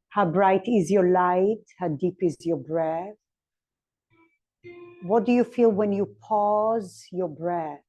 How bright is your light? How deep is your breath? What do you feel when you pause your breath?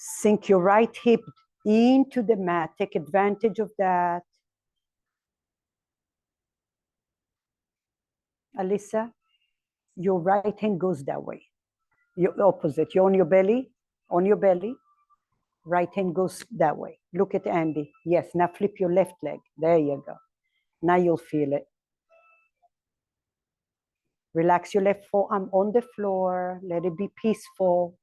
Sink your right hip into the mat. Take advantage of that. Alyssa, your right hand goes that way. Your opposite. You're on your belly. On your belly. Right hand goes that way. Look at Andy. Yes, now flip your left leg. There you go. Now you'll feel it. Relax your left forearm on the floor. Let it be peaceful.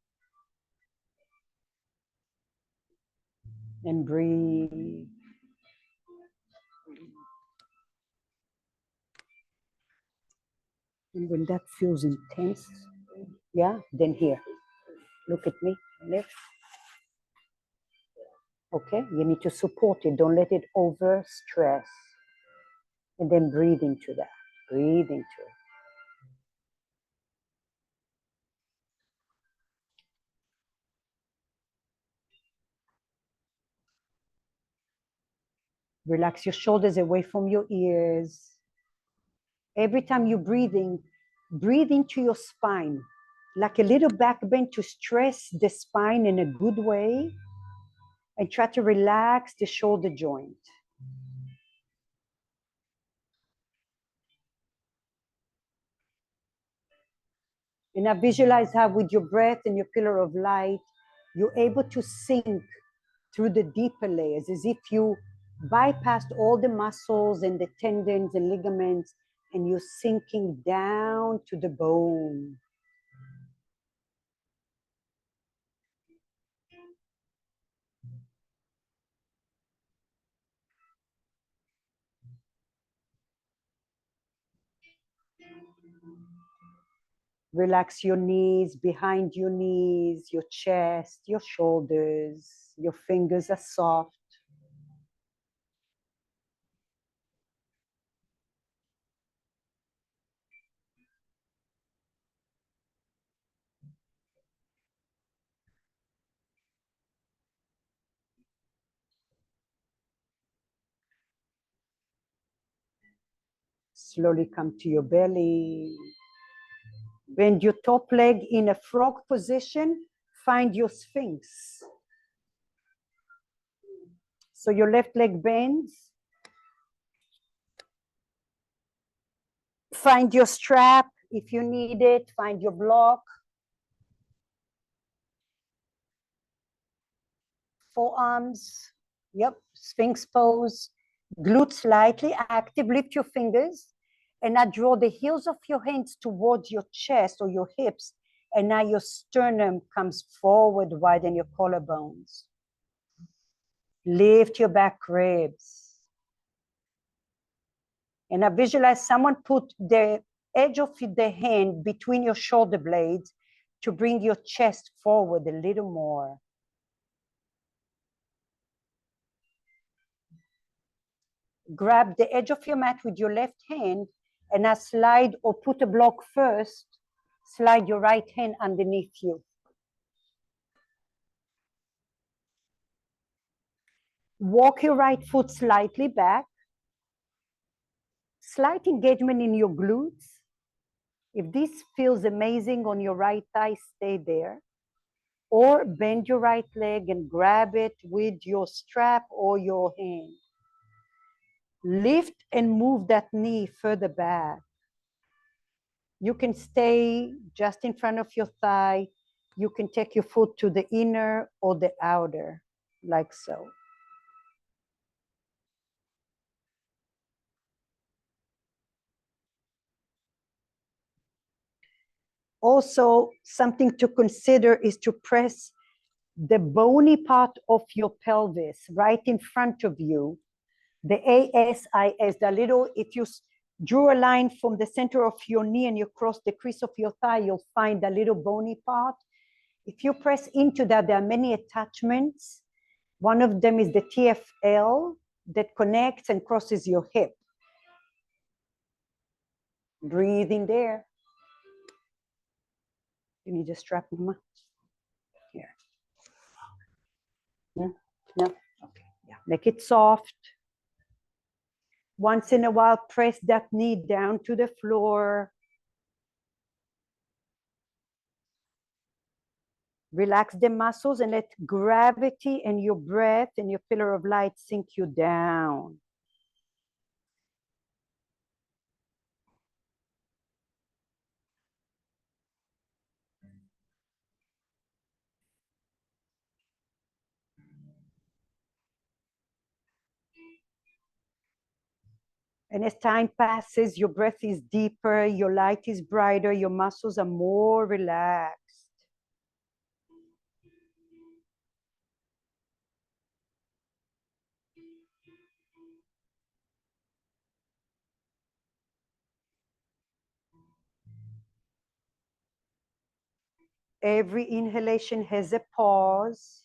And breathe. And when that feels intense, yeah, then here, look at me, lift. Okay, you need to support it. Don't let it over stress. And then breathe into that. Breathe into it. Relax your shoulders away from your ears. Every time you're breathing, breathe into your spine, like a little back bend to stress the spine in a good way, and try to relax the shoulder joint. And now visualize how with your breath and your pillar of light, you're able to sink through the deeper layers as if you bypassed all the muscles and the tendons and ligaments, and you're sinking down to the bone. Relax your knees, behind your knees, your chest, your shoulders, your fingers are soft. Slowly come to your belly. Bend your top leg in a frog position. Find your sphinx. So your left leg bends. Find your strap if you need it. Find your block. Forearms. Yep, sphinx pose. Glutes slightly active. Lift your fingers. And now draw the heels of your hands towards your chest or your hips. And now your sternum comes forward, widen your collarbones. Lift your back ribs. And now visualize someone put the edge of the hand between your shoulder blades to bring your chest forward a little more. Grab the edge of your mat with your left hand and now slide or put a block first. Slide your right hand underneath you. Walk your right foot slightly back. Slight engagement in your glutes. If this feels amazing on your right thigh, stay there. Or bend your right leg and grab it with your strap or your hand. Lift and move that knee further back. You can stay just in front of your thigh. You can take your foot to the inner or the outer, like so. Also, something to consider is to press the bony part of your pelvis right in front of you. The ASIS, the little, if you drew a line from the center of your knee and you cross the crease of your thigh, you'll find the little bony part. If you press into that, there are many attachments. One of them is the TFL that connects and crosses your hip. Breathe in there. You need a strap, Mama? Here. No? No? Okay. Yeah. Make it soft. Once in a while, press that knee down to the floor. Relax the muscles and let gravity and your breath and your pillar of light sink you down. And as time passes, your breath is deeper, your light is brighter, your muscles are more relaxed. Every inhalation has a pause.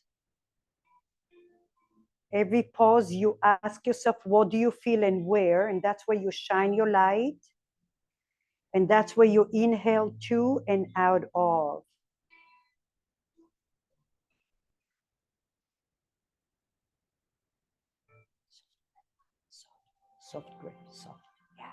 Every pause, you ask yourself, what do you feel and where? And that's where you shine your light. And that's where you inhale to and out of. Soft grip, soft. Yeah.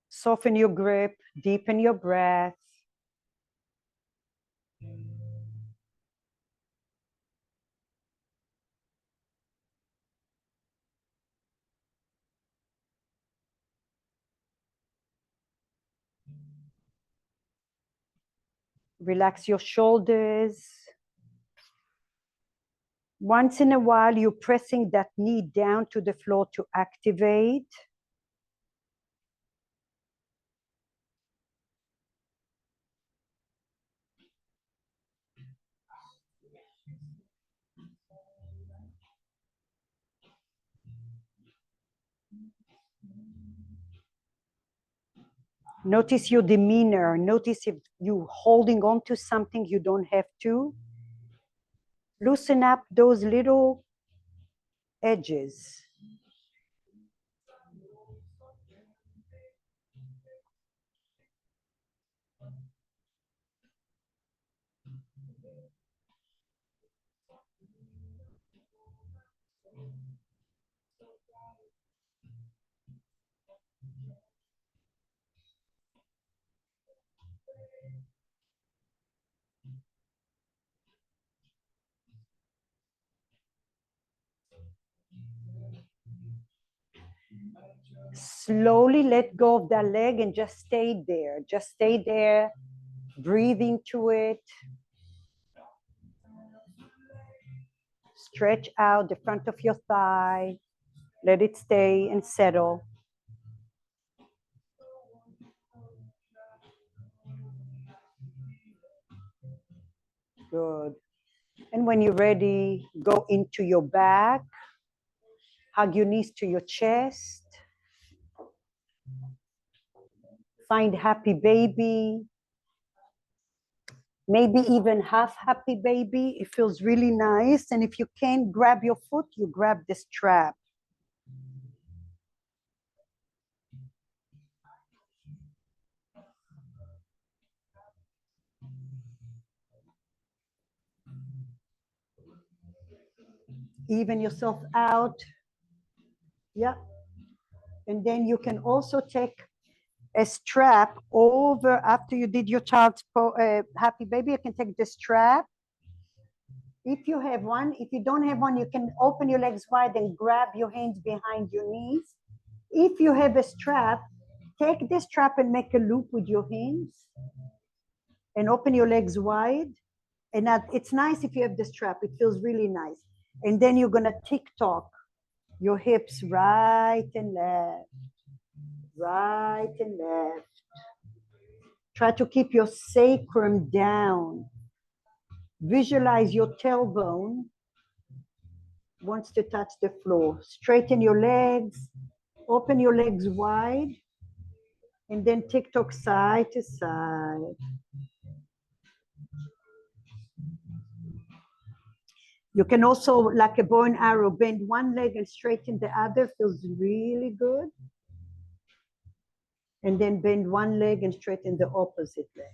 Soften your grip, deepen your breath. Relax your shoulders. Once in a while, you're pressing that knee down to the floor to activate. Notice your demeanor. Notice if you're holding on to something you don't have to. Loosen up those little edges. Slowly let go of that leg and just stay there. Just stay there. Breathe into it. Stretch out the front of your thigh. Let it stay and settle. Good. And when you're ready, go into your back. Hug your knees to your chest. Find happy baby. Maybe even half happy baby. It feels really nice. And if you can't grab your foot, you grab the strap. Even yourself out. Yeah. And then you can also take a strap over after you did your child's happy baby. You can take the strap. If you have one, if you don't have one, you can open your legs wide and grab your hands behind your knees. If you have a strap, take the strap and make a loop with your hands and open your legs wide. And it's nice if you have the strap. It feels really nice. And then you're going to tick-tock your hips right and left, right and left. Try to keep your sacrum down. Visualize your tailbone wants to touch the floor. Straighten your legs, open your legs wide, and then tick-tock side to side. You can also, like a bow and arrow, bend one leg and straighten the other. Feels really good. And then bend one leg and straighten the opposite leg.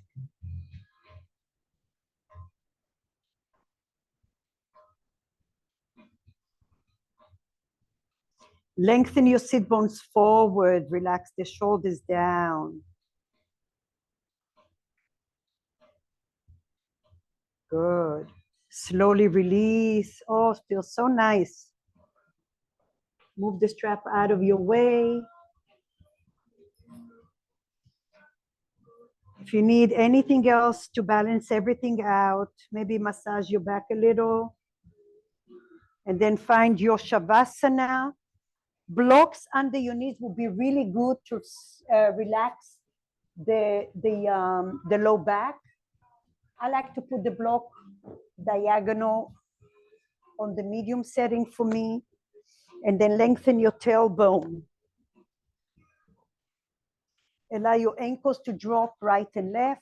Lengthen your sit bones forward. Relax the shoulders down. Good. Slowly release. Oh, it feels so nice. Move the strap out of your way. If you need anything else to balance everything out, maybe massage your back a little. And then find your Shavasana. Blocks under your knees will be really good to relax the low back. I like to put the block diagonal on the medium setting for me, and then lengthen your tailbone. Allow your ankles to drop right and left.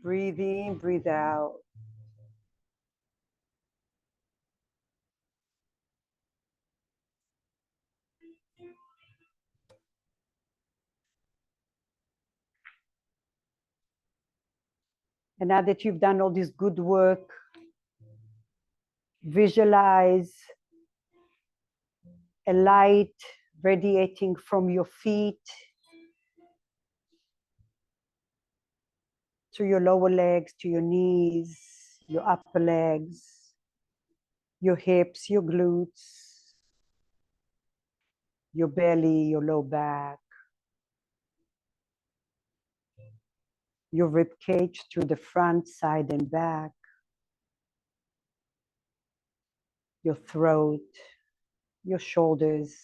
Breathe in, breathe out. And now that you've done all this good work, visualize a light radiating from your feet to your lower legs, to your knees, your upper legs, your hips, your glutes, your belly, your low back, your rib cage through the front, side, and back, your throat, your shoulders,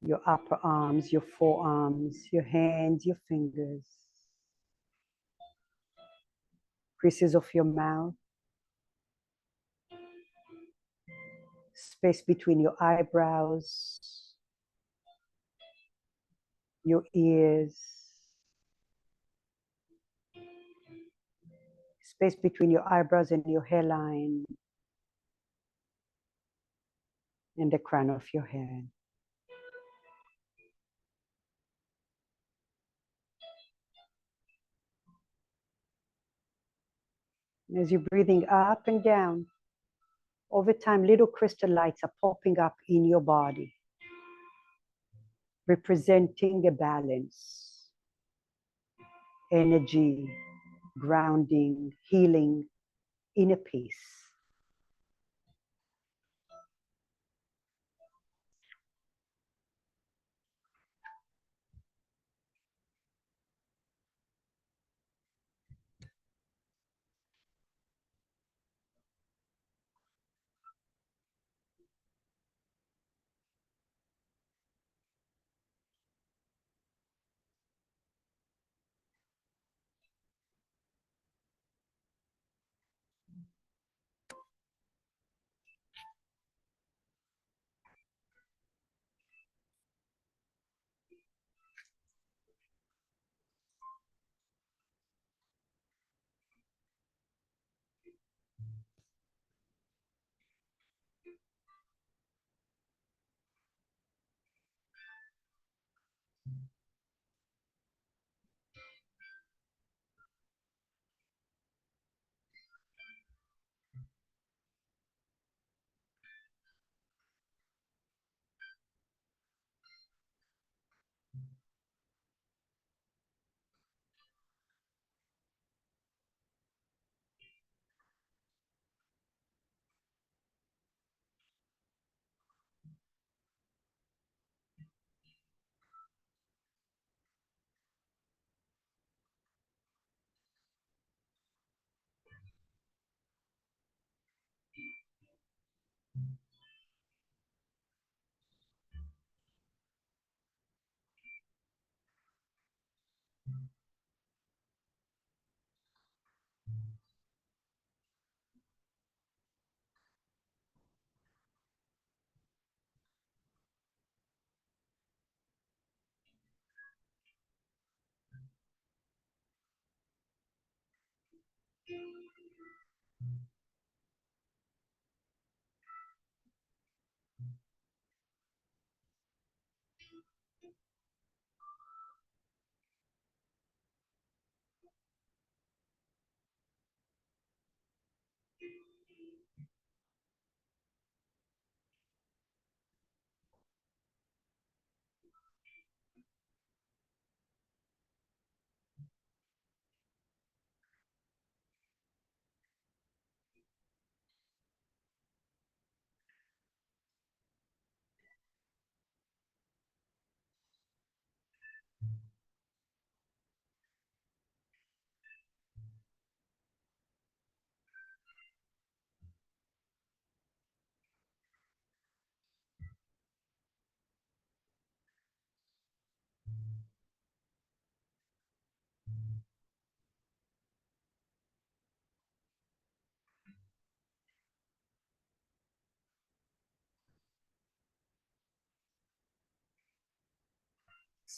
your upper arms, your forearms, your hands, your fingers, creases of your mouth, space between your eyebrows, your ears, space between your eyebrows and your hairline, and the crown of your head. And as you're breathing up and down, over time, little crystal lights are popping up in your body, representing a balance, energy, grounding, healing, inner peace.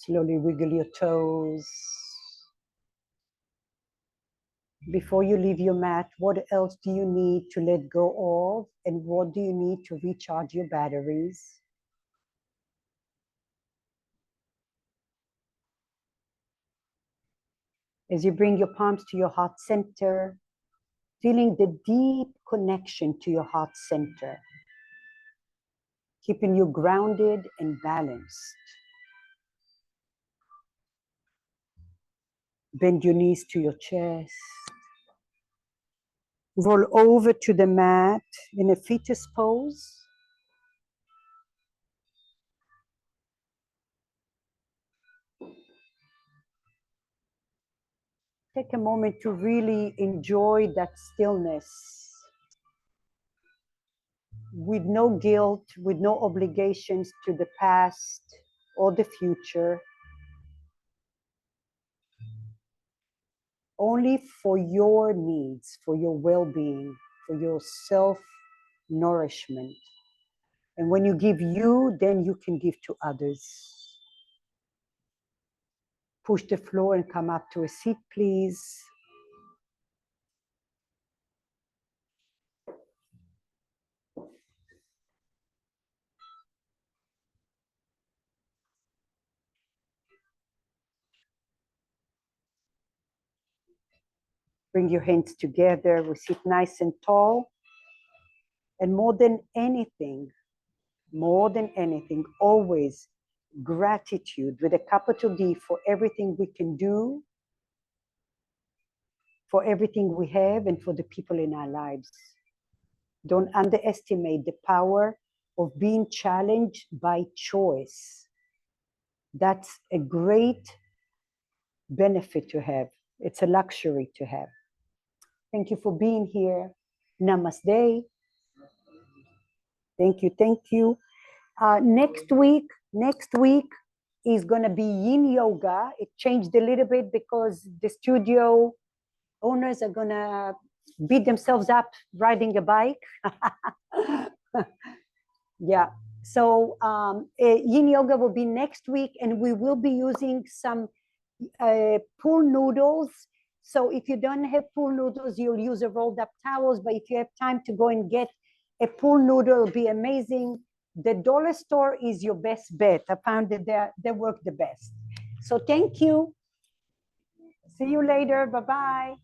Slowly wiggle your toes. Before you leave your mat, what else do you need to let go of? And what do you need to recharge your batteries? As you bring your palms to your heart center, feeling the deep connection to your heart center, keeping you grounded and balanced. Bend your knees to your chest. Roll over to the mat in a fetus pose. Take a moment to really enjoy that stillness with no guilt, with no obligations to the past or the future. Only for your needs, for your well-being, for your self-nourishment. And when you give you, then you can give to others. Push the floor and come up to a seat, please. Bring your hands together. We sit nice and tall. And more than anything, always gratitude with a capital D for everything we can do, for everything we have, and for the people in our lives. Don't underestimate the power of being challenged by choice. That's a great benefit to have. It's a luxury to have. Thank you for being here. Namaste. Thank you, thank you. Next week is gonna be yin yoga. It changed a little bit because the studio owners are gonna beat themselves up riding a bike. Yeah, so yin yoga will be next week, and we will be using some pool noodles. So if you don't have pool noodles, you'll use a rolled up towels, but if you have time to go and get a pool noodle, it'll be amazing. The dollar store is your best bet. I found that they work the best. So thank you. See you later. Bye-bye.